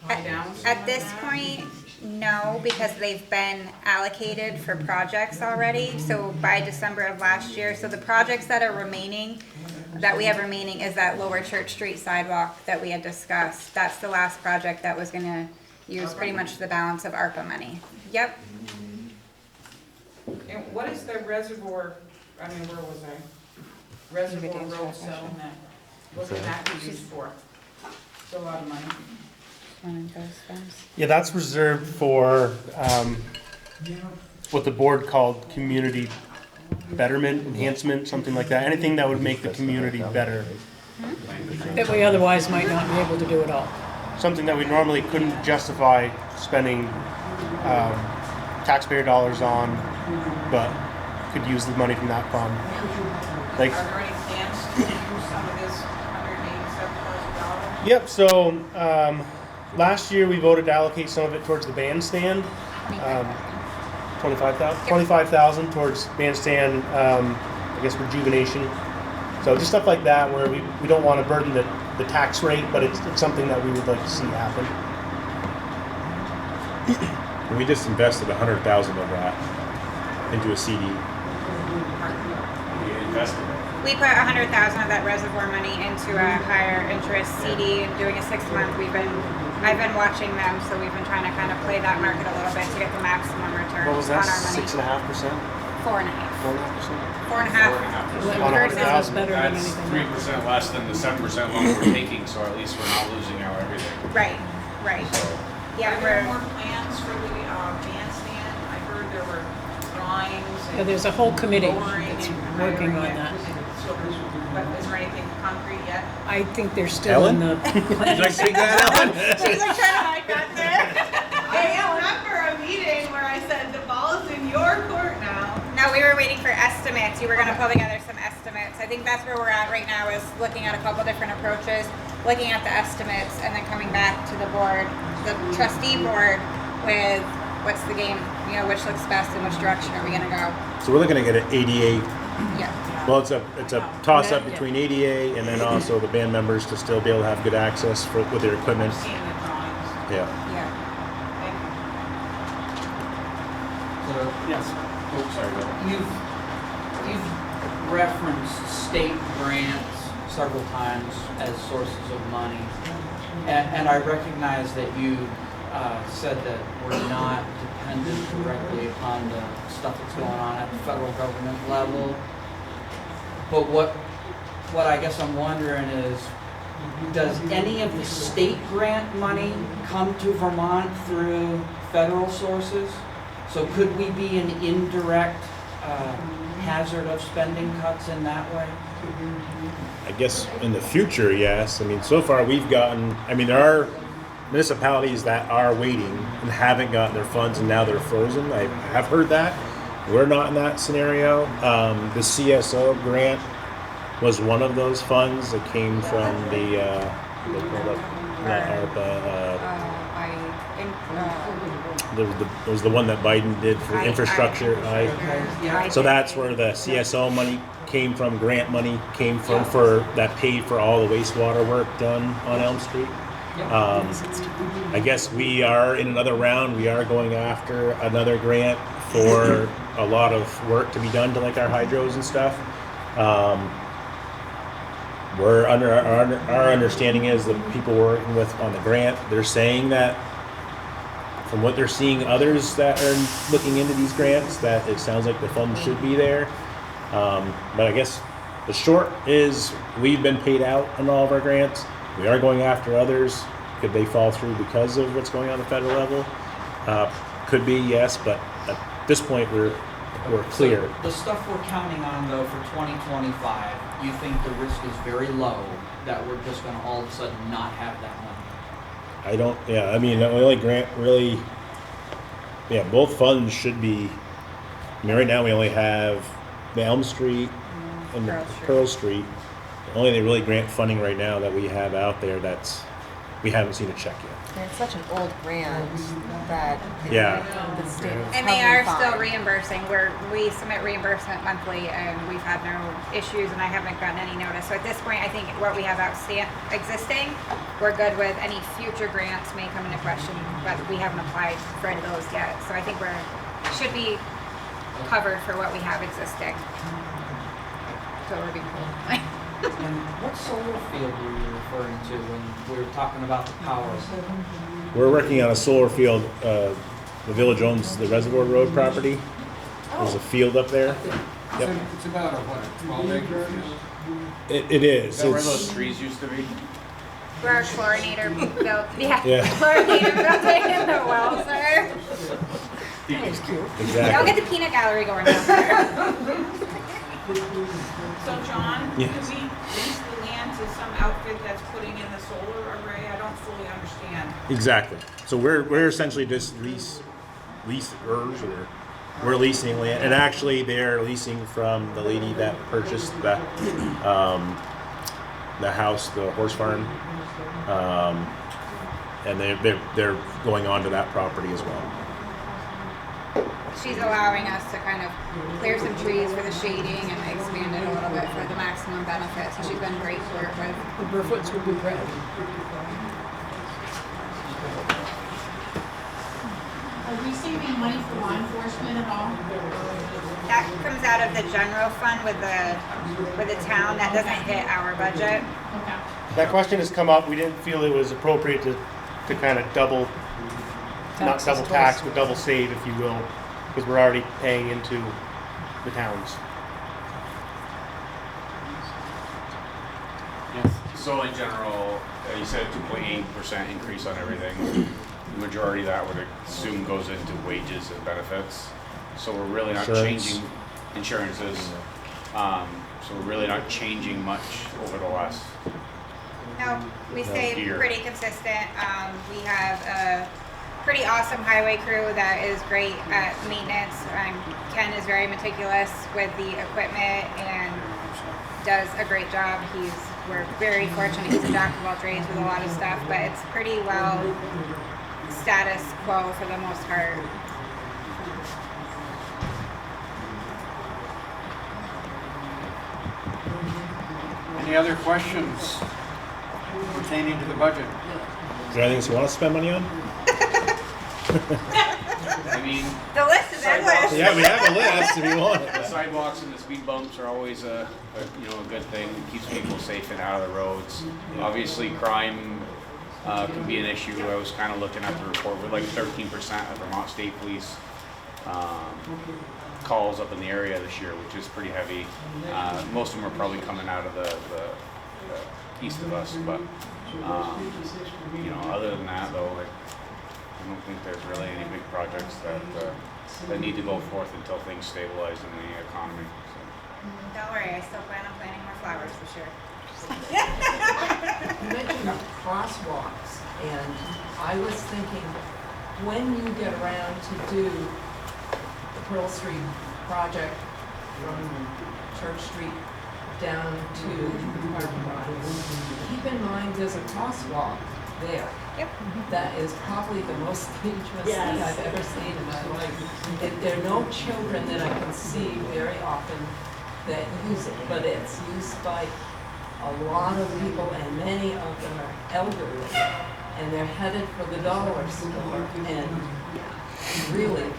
pay down some At of this that? point, no, because they've been allocated for projects already. So by December of last year, so the projects that are remaining, that we have remaining is that Lower Church Street sidewalk that we had discussed. That's the last project that was gonna use pretty much the balance of ARPA money. Yep. And what is the reservoir, where was I? Reservoir Road settlement, what can that be used for? It's a lot of money. Yeah, that's reserved for what the board called community betterment, enhancement, something like that. Anything that would make the community better. That we otherwise might not be able to do at all. Something that we normally couldn't justify spending taxpayer dollars on, but could use the money from that fund. Like, Are there any plans to use some of this $187,000? yep, so last year we voted to allocate some of it towards the bandstand. 25,000 towards bandstand, I guess rejuvenation. So just stuff like that where we don't want to burden the tax rate, but it's something that we would like to see happen. We just invested 100,000 of that into a CD. We invested. We put 100,000 of that reservoir money into a higher interest CD and doing a 6-month. I've been watching them, so we've been trying to kind of play that market a little bit to get the maximum return What was on that? our money. 6.5%? 4.5. 4.5%? 4.5. On Versus $100,000. us better than That's anything. 3% less than the 7% loan we're taking, so at least we're not losing out everything. Right. Yeah, Are there we're. more plans for the bandstand? I heard there were drawings Yeah, and there's a whole committee flooring that's and working on hiring that. But is there anything concrete yet? I think they're still in the. Would you like to take that, Ellen? She's like trying to hide back there. I remember a meeting where I said the ball's in your court now. No, we were waiting for estimates. You were gonna pull together some estimates. I think that's where we're at right now, is looking at a couple different approaches, looking at the estimates, and then coming back to the board, the trustee board, with what's the game, which looks best and which direction are we gonna go? So we're looking to get an ADA. Yeah. Well, it's a toss up between ADA and then also the band members to still be able to have good access with their equipment. Seeing the drawings. Yeah. Yeah. Thank you. So Yes. Oops, sorry, go ahead. you've referenced state grants several times as sources of money. And I recognize that you said that we're not dependent directly upon the stuff that's going on at the federal government level. But what I guess I'm wondering is, does any of the state grant money come to Vermont through federal sources? So could we be an indirect hazard of spending cuts in that way? I guess in the future, yes. I mean, so far we've gotten, there are municipalities that are waiting and haven't gotten their funds and now they're frozen. I have heard that. We're not in that scenario. The CSO grant was one of those funds that came from the, they called up, not ARPA, it was the one that Biden did for infrastructure. So that's where the CSO money came from, grant money came from, that paid for all the wastewater work done on Elm Street. I guess we are in another round. We are going after another grant for a lot of work to be done to like our hydros and stuff. We're under our understanding is the people we're working with on the grant, they're saying that from what they're seeing others that are looking into these grants, that it sounds like the funds should be there. But I guess the short is we've been paid out on all of our grants. We are going after others. Could they fall through because of what's going on at the federal level? Could be, yes, but at this point we're clear. So the stuff we're counting on though for 2025, you think the risk is very low that we're just gonna all of a sudden not have that money? I don't, yeah, I mean, the only grant really, yeah, both funds should be, I mean, right now we only have the Elm Street and the Pearl Street. The only really grant funding right now that we have out there we haven't seen a check yet. And it's such an old grant that Yeah. the state is And they are probably still fine. reimbursing, we submit reimbursement monthly, and we've had no issues, and I haven't gotten any notice. So at this point, I think what we have existing, we're good with. Any future grants may come into question, but we haven't applied for any of those yet. So I think should be covered for what we have existing. So we're being cool. And what solar field were you referring to when we were talking about the power? We're working on a solar field, the village owns the Reservoir Road property. There's a field up there. Yep. It's about a, what, 12-acre field? It is. Is that where It's- those trees used to be? Where our chlorinator built, yeah, Yeah. chlorinator building in the wells are. Exactly. Don't get the peanut gallery going down there. So John, Yes. do we lease the land to some outfit that's putting in the solar array? I don't fully understand. Exactly. So we're essentially just leasers, or we're leasing land, and actually they're leasing from the lady that purchased the house, the horse farm, and they're going on to that property as well. She's allowing us to kind of clear some trees for the shading and expand it a little bit for the maximum benefit. So she's been great to work with. The Burfoots would be proud. Are we saving money for law enforcement at all? That comes out of the general fund with the town. That doesn't hit our budget. Okay. That question has come up. We didn't feel it was appropriate to kind of not double tax, but double save, if you will, because we're already paying into the towns. Yes. So in general, you said 2.8% increase on everything. The majority of that would assume goes into wages and benefits. So we're really not Insurance. changing insurances. So we're really not changing much over the last. No, we stay Here. pretty consistent. We have a pretty awesome highway crew that is great at maintenance. Ken is very meticulous with the equipment and does a great job. We're very fortunate. He's a jack of all trades with a lot of stuff, but it's pretty well status quo for the most part. Any other questions pertaining to the budget? Is there anything else you want to spend money on? I mean, The list is endless. Yeah, we have a list if you want it. the sidewalks and the speed bumps are always a good thing. It keeps people safe and out of the roads. Obviously, crime can be an issue. I was kind of looking at the report with like 13% of Vermont State Police calls up in the area this year, which is pretty heavy. Most of them are probably coming out of the east of us, but other than that, though, I don't think there's really any big projects that need to go forth until things stabilize in the economy. So. Don't worry, I still plan on planting more flowers this year. You mentioned crosswalks, and I was thinking, when you get around to do the Pearl Street project from Church Street down to the parking lot, keep in mind there's a crosswalk there. Yep. That is probably the most dangerous thing I've ever seen in my life. There are no children that I can see very often that use it, but it's used by a lot of people, and many of them are elderly, and they're headed for the dollar store, and really,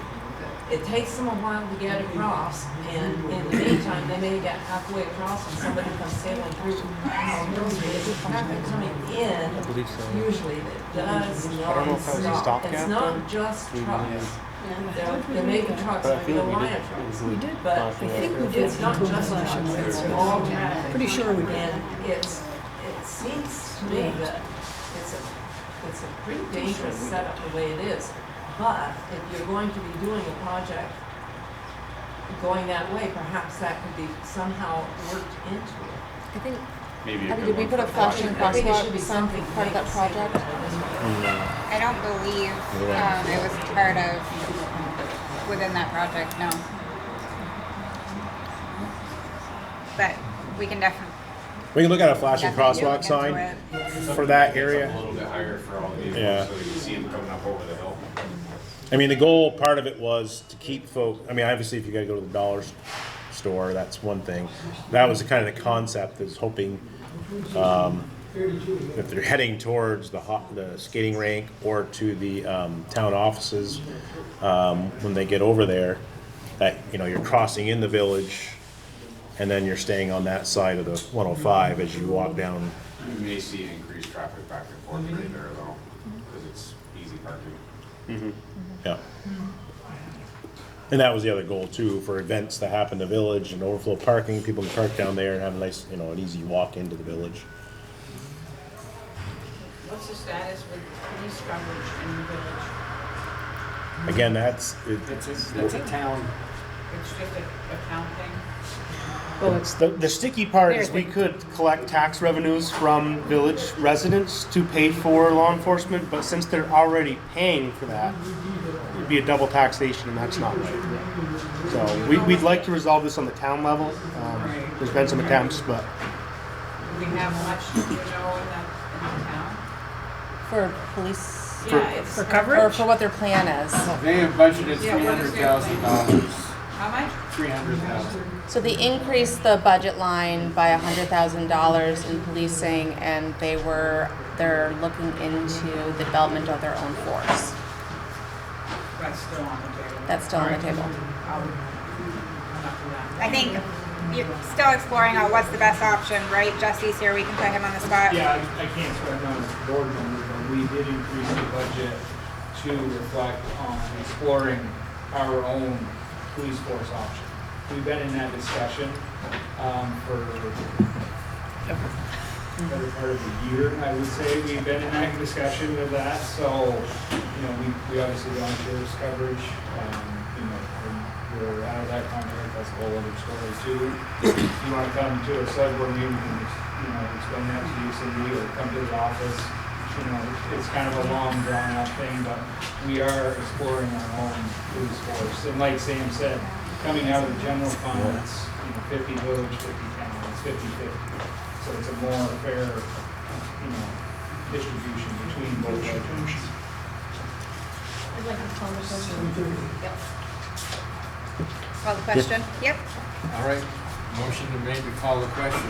it takes them a while to get across, and in the meantime, they may get halfway across and somebody comes sailing through. There's traffic coming in, believe so. usually that does I don't know if that was a not stop. stopgap, It's not just trucks. There may be trucks, But I like feel the like we line did. of trucks, We did. but I think we did it's not just trucks, it's all traffic. Pretty sure we did. And it seems to me that it's a pretty dangerous setup the way it is. But if you're going to be doing a project going that way, perhaps that could be somehow worked into it. I think, Maybe a Abby, good did we one put a for flashing I think it should crosswalk be sign something part of that project? I don't believe, it was part of, within that project, no. But we can definitely. We can look at a flashing Definitely crosswalk look sign into for that It's up area. a little bit higher for all the vehicles, Yeah. so you can see them coming up over the hill. I mean, the goal, part of it was to keep folk, I mean, obviously if you gotta go to the dollar store, that's one thing. That was kind of the concept, is hoping, if they're heading towards the skating rink or to the, town offices, when they get over there, that, you know, you're crossing in the village and then you're staying on that side of the 105 as you walk down. You may see increased traffic back and forth right there though, because it's easy parking. Yeah. And that was the other goal too, for events that happen in the village and overflow parking, people can park down there and have a nice, you know, an easy walk into the village. What's the status with police coverage in the village? Again, that's It's a town. It's just a town thing? Well, it's the sticky part is we could collect tax revenues from village residents to pay for law enforcement, but since they're already paying for that, it'd be a double taxation, and that's not right. So we'd like to resolve this on the town level. There's been some attempts, but Do we have much, do you know, in the town? For police, Yeah, it's. For or coverage? for what their plan is? They have budgeted Yeah, what is their $300,000. How much? 300,000. So they increased the budget line by $100,000 in policing, and they're looking into the development of their own force. That's still on the table. That's still on the table. I think you're still exploring out what's the best option, right? Jesse's here, we can put him on the spot. Yeah, I can't swear down the board member, but we did increase the budget to reflect on exploring our own police force option. We've been in that discussion for the better part of a year, I would say. We've been in that discussion with that, so, you know, we obviously don't share this coverage. You know, we're out of that contract, that's a whole other story too. If you wanna come to a select board meeting, we can, you know, explain that to you, Cindy, or come to the office. You know, it's kind of a long drawn out thing, but we are exploring our own police force. And like Sam said, coming out of the general fund, it's, you know, 50 village, 50 town, it's 50-50. So it's a more fair, you know, distribution between both budgets. I'd like to call the question. Yep. Call the question? Yep. All right, motion to made to call the question.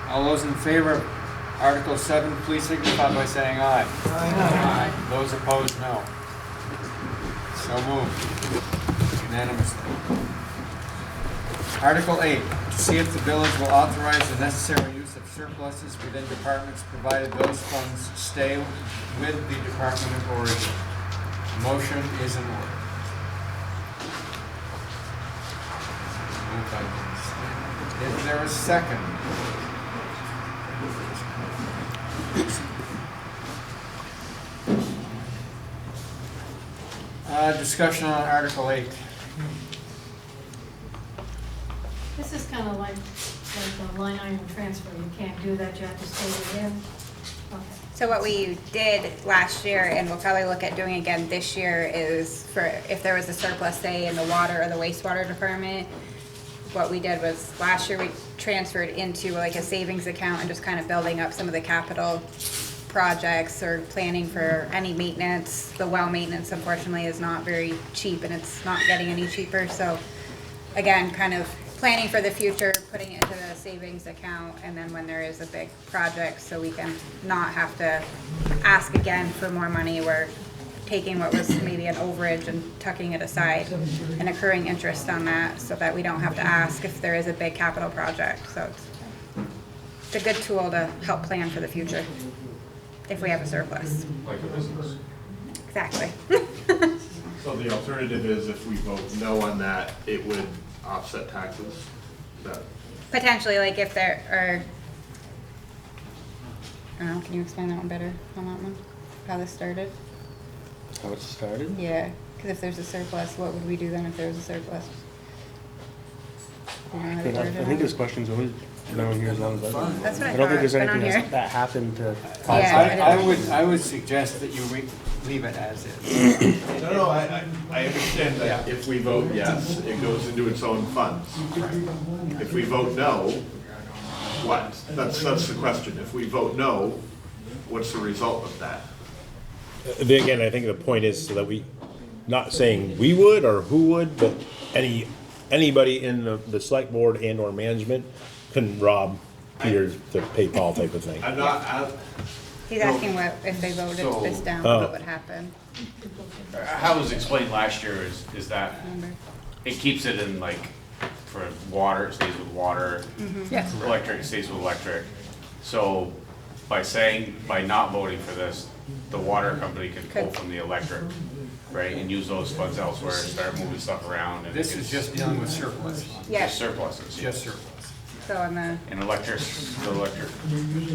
All those in favor of Article 7, please signify by saying aye. Aye. Those opposed, no. So moved unanimously. Article 8, to see if the village will authorize the necessary use of surpluses within departments provided those funds stay with the Department of Origin. Motion is in order. Moved by Is there a second? Discussion on Article 8. This is kind of like the line item transfer. You can't do that, you have to state it in. Okay. So what we did last year, and we'll probably look at doing again this year, is for if there was a surplus, say, in the water or the wastewater department, what we did was last year we transferred into like a savings account and just kind of building up some of the capital projects or planning for any maintenance. The well maintenance unfortunately is not very cheap and it's not getting any cheaper. So again, kind of planning for the future, putting it into the savings account, and then when there is a big project, so we can not have to ask again for more money, we're taking what was maybe an overage and tucking it aside and accruing interest on that so that we don't have to ask if there is a big capital project. So it's a good tool to help plan for the future if we have a surplus. Like a business. Exactly. So the alternative is if we vote no on that, it would offset taxes? Is that- Potentially, like if there are, I don't know, can you explain that one better on that one? How this started? How it started? Yeah, because if there's a surplus, what would we do then if there was a surplus? Do you know how it I started think out? this question's always been on here as long as I've been. That's what I I don't think thought, there's it's been on anything here. that happened to cause Yeah. that. I would suggest that you leave it as is. No, I understand that if we vote yes, it goes into its own funds. If we vote no, what? That's the question. If we vote no, what's the result of that? Again, I think the point is so that we, not saying we would or who would, but anybody in the select board and or management can rob Peter to pay Paul type of thing. I'm not, He's asking what, if they voted So- this down, Oh. what would happen? How it was explained last year is that Remember? it keeps it in like, for water, it stays with water. Yes. For electric, it stays with electric. So by not voting for this, the water company can pull from the electric, right? And use those funds elsewhere and start moving stuff around. And This it is gets- just dealing with surplus. Yeah, Just surpluses. Just surplus. so on the, And the electric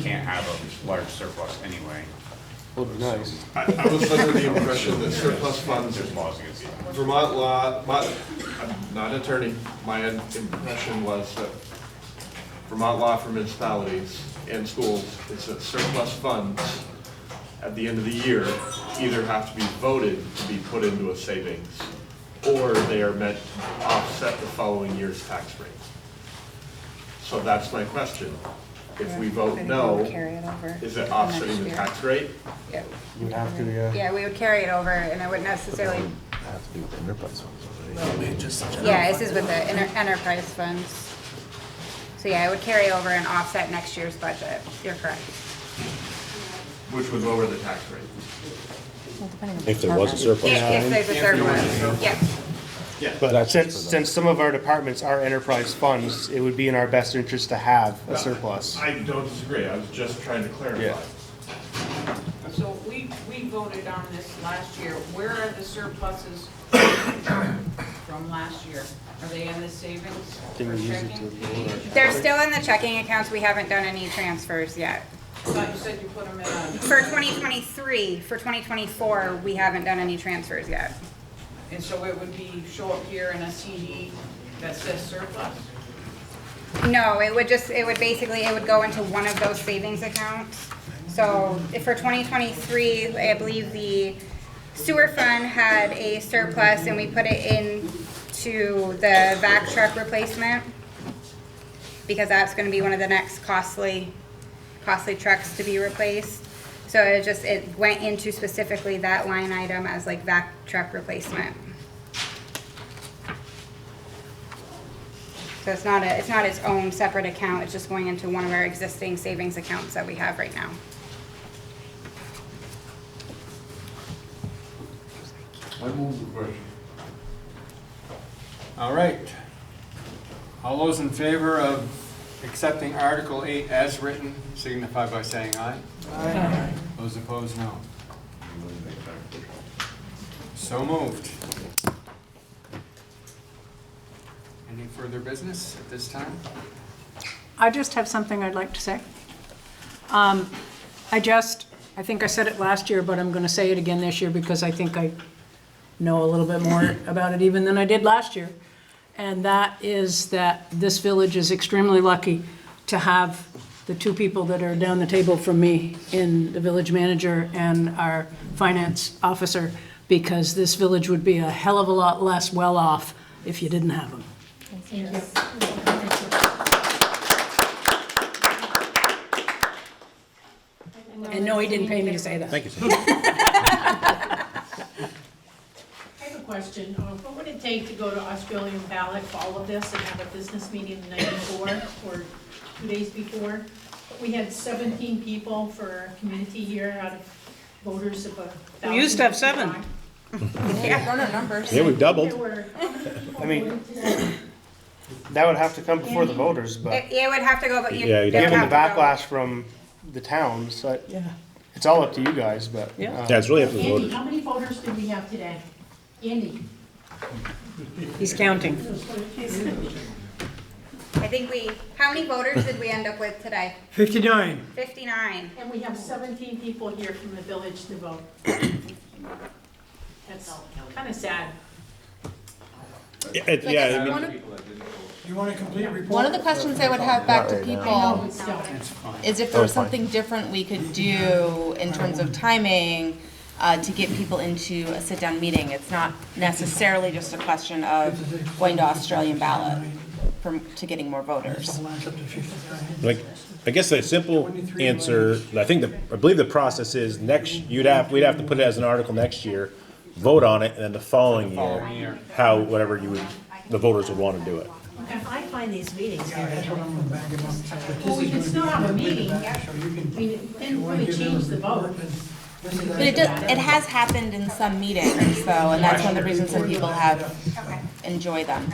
can't have a large surplus anyway. Would be nice. I was under the impression that surplus funds, There's laws against that. Vermont law, I'm not an attorney, my impression was that Vermont law for municipalities and schools is that surplus funds at the end of the year either have to be voted to be put into a savings, or they are meant to offset the following year's tax rate. So that's my question. If we I vote think we no, would carry it over is it to offsetting next the year. tax rate? Yeah. You would have to, yeah. Yeah, we would carry it over and it wouldn't necessarily, Have to be with the enterprise funds. yeah, this is with the enterprise funds. So yeah, it would carry over and offset next year's budget. You're correct. Which would lower the tax rate. If there was a surplus. If there's a surplus, yeah. But since some of our departments are enterprise funds, it would be in our best interest to have a surplus. I don't disagree, I was just trying to clarify. Yeah. So we voted on this last year. Where are the surpluses from last year? Are they in the savings Can or we use it checking to page? lower- They're still in the checking accounts. We haven't done any transfers yet. I thought you said you put them in a. For 2023, for 2024, we haven't done any transfers yet. And so it would be, show up here in a CD that says surplus? No, it would basically, it would go into one of those savings accounts. So if for 2023, I believe the sewer fund had a surplus and we put it into the vac truck replacement because that's gonna be one of the next costly trucks to be replaced. So it went into specifically that line item as like vac truck replacement. So it's not its own separate account, it's just going into one of our existing savings accounts that we have right now. I move the question. All right. All those in favor of accepting Article 8 as written signify by saying aye. Aye. Those opposed, no. So moved. Any further business at this time? I just have something I'd like to say. I think I said it last year, but I'm going to say it again this year because I think I know a little bit more about it even than I did last year. And that is that this village is extremely lucky to have the two people that are down the table from me in the village manager and our finance officer, because this village would be a hell of a lot less well-off if you didn't have them. And no, he didn't pay me to say that. Thank you, sir. I have a question. What would it take to go to Australian ballot for all of this and have a business meeting the night before or 2 days before? We had 17 people for our community here out of voters of a. We used to have 7. Yeah, run our numbers. Yeah, we've doubled. There were, I mean, that would have to come before the voters, but It would have to go, but you. Yeah, you'd have given to the have to go. backlash from the towns, Yeah. it's all up to you guys, but. Yeah. Yeah, it's really up to the Andy, voters. how many voters did we have today? Andy? He's counting. I think how many voters did we end up with today? 59. 59. And we have 17 people here from the village to vote. That's kind of sad. Yeah, I mean, One of- You want a complete report? One of the questions I would have back to people But still. is if there was something different we could do in terms of timing to get people into a sit-down meeting. It's not necessarily just a question of going to Australian ballot to getting more voters. like, I guess the simple answer, I believe the process is we'd have to put it as an article next year, vote on it, and then the following year, the voters would want to do it. I find these meetings very well, we can still have a meeting. I mean, it didn't really change the vote. But it has happened in some meetings, though, and that's one of the reasons some people have enjoyed them.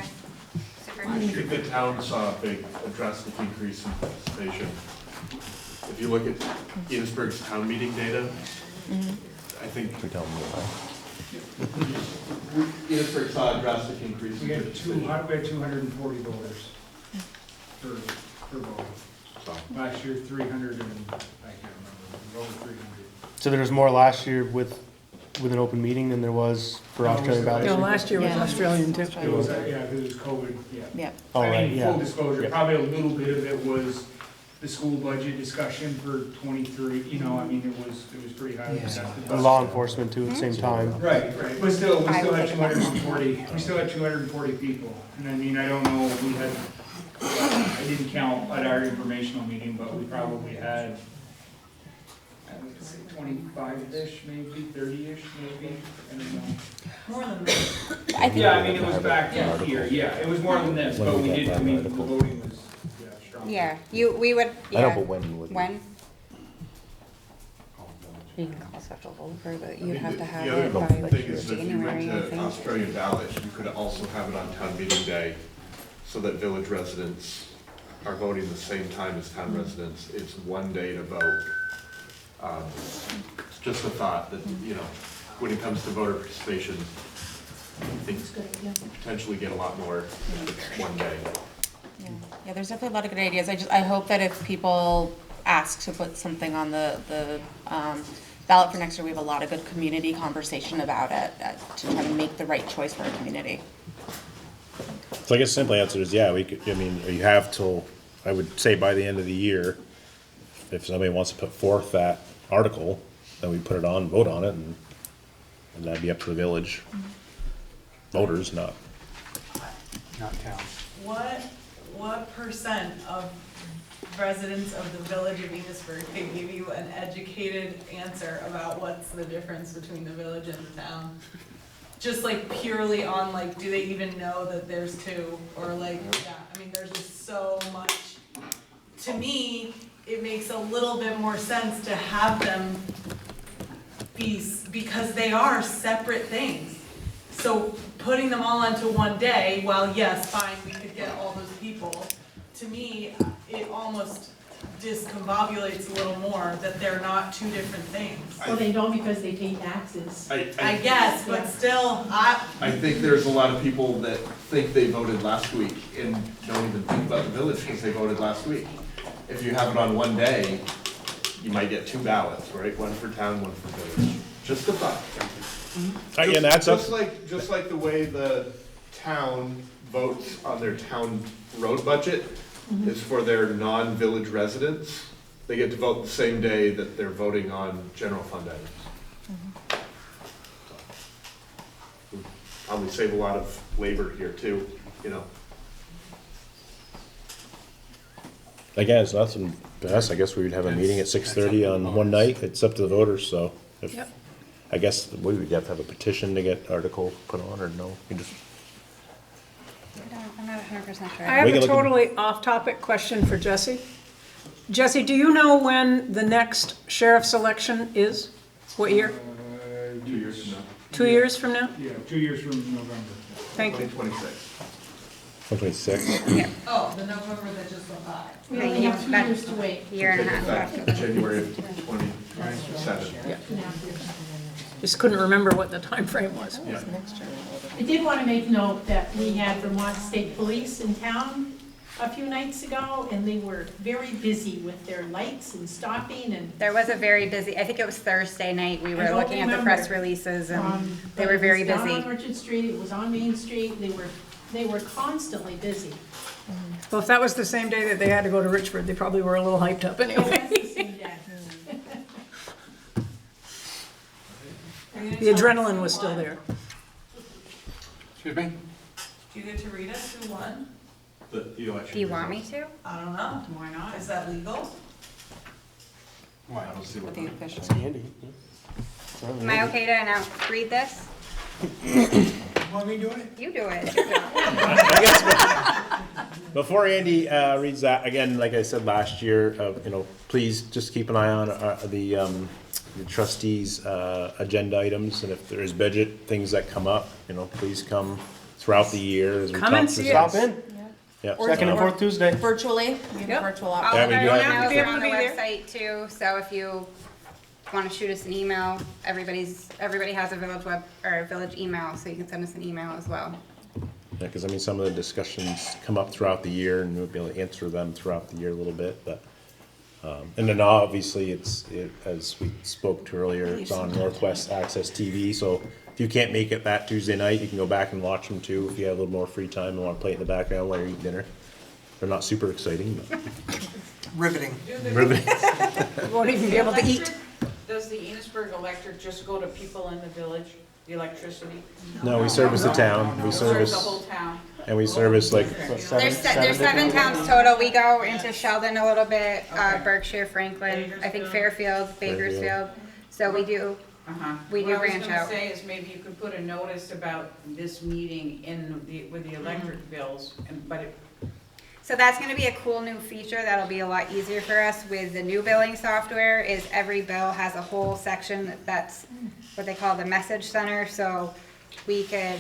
I think the town saw a drastic increase in participation. If you look at Enosburg's town meeting data, I think Enosburg saw a drastic increase in We had participation. 240 voters per vote. So, Last year, 300 and, I can't remember, over 300. So there was more last year with an open meeting than there was for Australian ballot. No, last year was Yeah. Australian too. It was, yeah, because it was COVID, yeah. Yep. Oh, I right, mean, yeah. full disclosure, probably a little bit of it was the school budget discussion for 23, you know, I mean, it was pretty highly contested. And law enforcement too at the same time. Right, but still, we I still would had take that. 240 people. And I mean, I don't know, we had, I didn't count at our informational meeting, but we probably had, I would say 25-ish, maybe 30-ish, maybe, I don't know. More than that. I think Yeah, I mean, it was back here, yeah, it was more than this, but we did, I mean, the voting was, yeah, strong. Yeah, we would, I know, yeah. but when would? When? You can call special vote for, but I you'd mean, have to have the it other by thing is that if you January, I went to think. Australian ballot, you could also have it on town meeting day so that village residents are voting the same time as town residents. It's one day to vote. It's just a thought that, you know, when it comes to voter participation, I think you potentially get a lot more one day. Yeah, there's definitely a lot of good ideas. I hope that if people ask to put something on the ballot for next year, we have a lot of good community conversation about it to try to make the right choice for our community. So I guess the simple answer is, yeah, you have till, I would say by the end of the year, if somebody wants to put forth that article, then we put it on, vote on it, and that'd be up to the village voters, not town. What percent of residents of the village of Enosburg can give you an educated answer about what's the difference between the village and the town? Just like purely on like, do they even know that there's two, or like, yeah, I mean, there's just so much. To me, it makes a little bit more sense to have them be, because they are separate things. So putting them all onto one day, while yes, fine, we could get all those people, to me, it almost discombobulates a little more that they're not two different things. Well, they don't because they pay taxes. I guess, but still, I think there's a lot of people that think they voted last week and don't even think about the village because they voted last week. If you have it on one day, you might get two ballots, right? One for town, one for village. Just a thought. and that's up, Just like the way the town votes on their town road budget is for their non-village residents. They get to vote the same day that they're voting on general fund items. So, probably save a lot of labor here too, you know. again, it's nothing to us. I guess we would have a meeting at 6:30 on one night. It's up to the voters, so if, Yep. I guess, would we have to have a petition to get article put on, or no? You just, I'm not 100% sure. I have We a can look at- totally off-topic question for Jesse. Jesse, do you know when the next sheriff's election is? What year? 2 years from now. 2 years from now? Yeah, 2 years from November. Thank you. 2026. 126. Oh, the November that just went by. We only have 2 years to wait. Year and a half after that. January of 27. Just couldn't remember what the time frame was. I did want to make note that we had Vermont State Police in town a few nights ago, and they were very busy with their lights and stopping and. There was a very busy, I think it was Thursday night, we I were don't looking at the press remember. releases and they But were very It was down busy. on Orchard Street, it was on Main Street, they were constantly busy. Well, if that was the same day that they had to go to Richford, they probably were a little hyped up It was anyway. the same day. The adrenaline was still there. Excuse me? Do you get to read us who won? The election. Do you want me to? I don't know. Why not? Is that legal? Why, I don't see what. The official. Andy. Am I okay to now read this? Want me doing it? You do it. I guess before Andy reads that, again, like I said last year, please just keep an eye on the trustees' agenda items, and if there's budget things that come up, please come throughout the year as we Come talk and through see stuff. Stop in, Yep. second and fourth Tuesday. Virtually, we have Yep. a virtual All option. Yeah, of we our do have- emails Have to be are able on to the be there. website too, so if you want to shoot us an email, everybody has a village web, or a village email, so you can send us an email as well. Yeah, because some of the discussions come up throughout the year, and we'll be able to answer them throughout the year a little bit, but, and then obviously as we spoke to earlier, it's on Northwest Access TV, so if you can't make it that Tuesday night, you can go back and watch them too, if you have a little more free time and want to play it in the background while you're eating dinner. They're not super exciting, but. Riveting. You won't even be able to eat. Does the Enosburg Electric just go to people in the village, the electricity? No, we service the town, we Serves service, the whole town? and we service like, There's 7 towns total. We go into Sheldon a little bit, Berkshire, Franklin, I think Fairfield, Bakersfield. So we do We do branch What I was out. gonna say is maybe you could put a notice about this meeting with the electric bills, but it, So that's gonna be a cool new feature that'll be a lot easier for us with the new billing software, is every bill has a whole section that's what they call the message center, so we could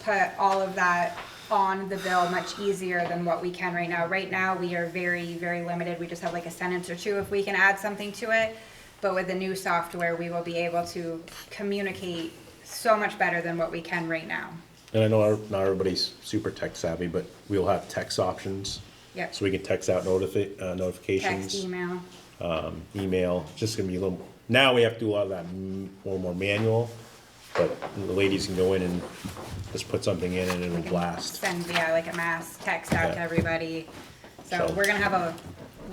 put all of that on the bill much easier than what we can right now. Right now, we are very, very limited, we just have like a sentence or two if we can add something to it, but with the new software, we will be able to communicate so much better than what we can right now. and I know not everybody's super tech savvy, but we'll have text options. Yep. So we can text out notifications. Text, email. Email, just gonna be a little, now we have to do a lot of that more manual, but the ladies can go in and just put something in and it'll blast. Send, yeah, like a mass text out to Yeah. everybody. So So- we're gonna have a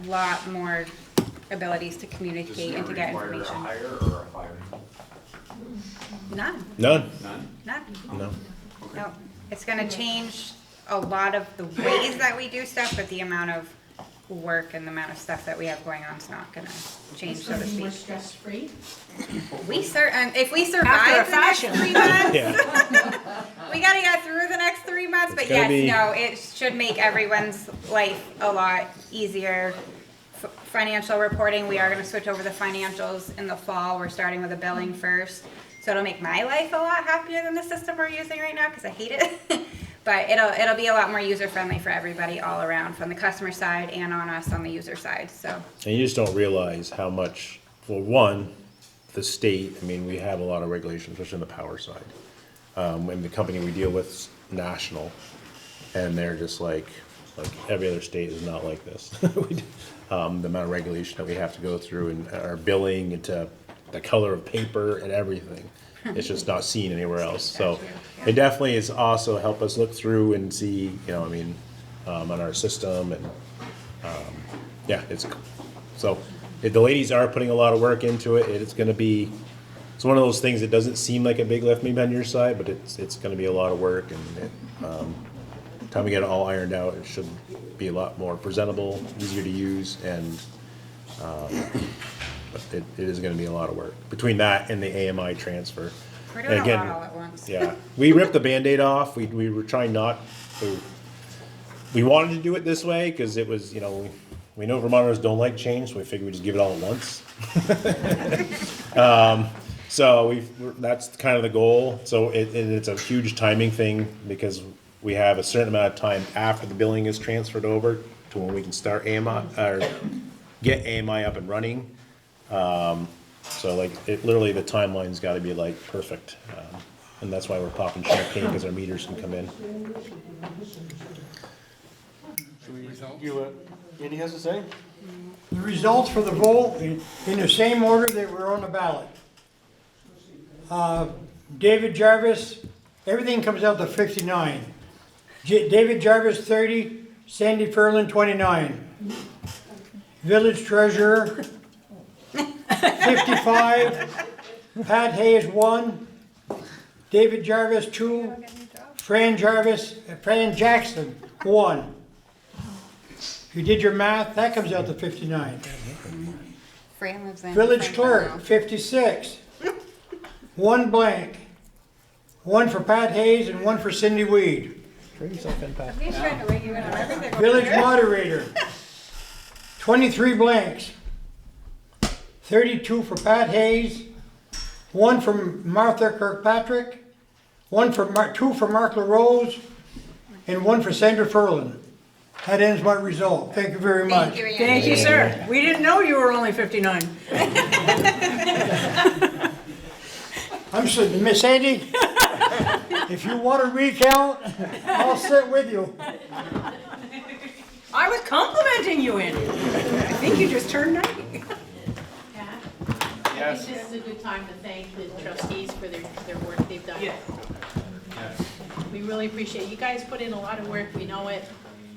lot more abilities to communicate and to get Does it information. require a hire or a fire? None, None, none, no. no. It's gonna change a lot of the ways that we do stuff, but the amount of work and the amount of stuff that we have going on is not gonna change, so to It's gonna be more speak. stress-free. If we After a survive the next fashion. 3 months, Yeah, we gotta get through the next 3 months, but It's gonna yes, be- no, it should make everyone's life a lot easier. Financial reporting, we are gonna switch over the financials in the fall, we're starting with the billing first. So it'll make my life a lot happier than the system we're using right now, cause I hate it. But it'll be a lot more user-friendly for everybody all around, from the customer side and on us on the user side, so. and you just don't realize how much, well, one, the state, we have a lot of regulations, especially on the power side. And the company we deal with is national, and they're just like every other state is not like this. The amount of regulation that we have to go through and our billing and to the color of paper and everything. It's just not seen anywhere else. So it definitely is also help us look through and see, on our system and, yeah, so if the ladies are putting a lot of work into it, it's one of those things that doesn't seem like a big lift maybe on your side, but it's gonna be a lot of work, and time we get it all ironed out, it should be a lot more presentable, easier to use, and but it is gonna be a lot of work between that and the AMI transfer. We're And doing a again, lot all at once. yeah, we ripped the Band-Aid off. We were trying not to. We wanted to do it this way because it was, we know Vermonters don't like change, so we figured we'd just give it all at once. So that's kind of the goal. So it's a huge timing thing because we have a certain amount of time after the billing is transferred over to when we can start AMI, or get AMI up and running. So like, literally the timeline's gotta be like perfect. And that's why we're popping champagne, because our meters can come in. Should we hear what Andy has to say? The results for the vote in the same order that were on the ballot. David Jarvis, everything comes out to 59. David Jarvis 30, Sandy Ferlin 29. Village Treasurer 55, Pat Hayes 1, David Jarvis 2, Fran Jackson 1. If you did your math, that comes out to 59. Fran lives in. Village Clerk 56. 1 blank. 1 for Pat Hayes and 1 for Cindy Weed. I'm just trying to weigh you in on everything. Village Moderator 23 blanks. 32 for Pat Hayes. 1 for Martha Kirkpatrick. 2 for Mark LaRose. And 1 for Sandra Ferlin. That ends my result. Thank you very much. Thank you, sir. We didn't know you were only 59. I'm sitting, Miss Sandy, if you want to recount, I'll sit with you. I was complimenting you, Andy. I think you just turned 90. Pat? Yes. I think this is a good time to thank the trustees for their work they've done. Yes. We really appreciate it. You guys put in a lot of work, we know it.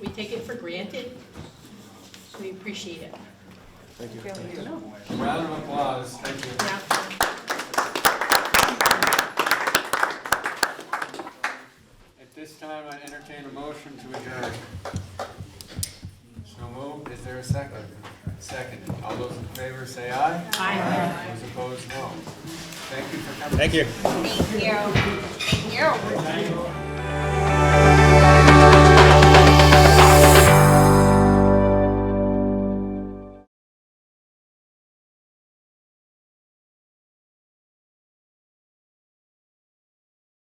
We take it for granted. We appreciate it. Thank you. Round of applause, thank you. Yeah. At this time, I entertain a motion to adjourn. So moved. Is there a second? Second. All those in favor say aye. Aye. Those opposed, no. Thank you for coming. Thank you. Thank you. Thank you.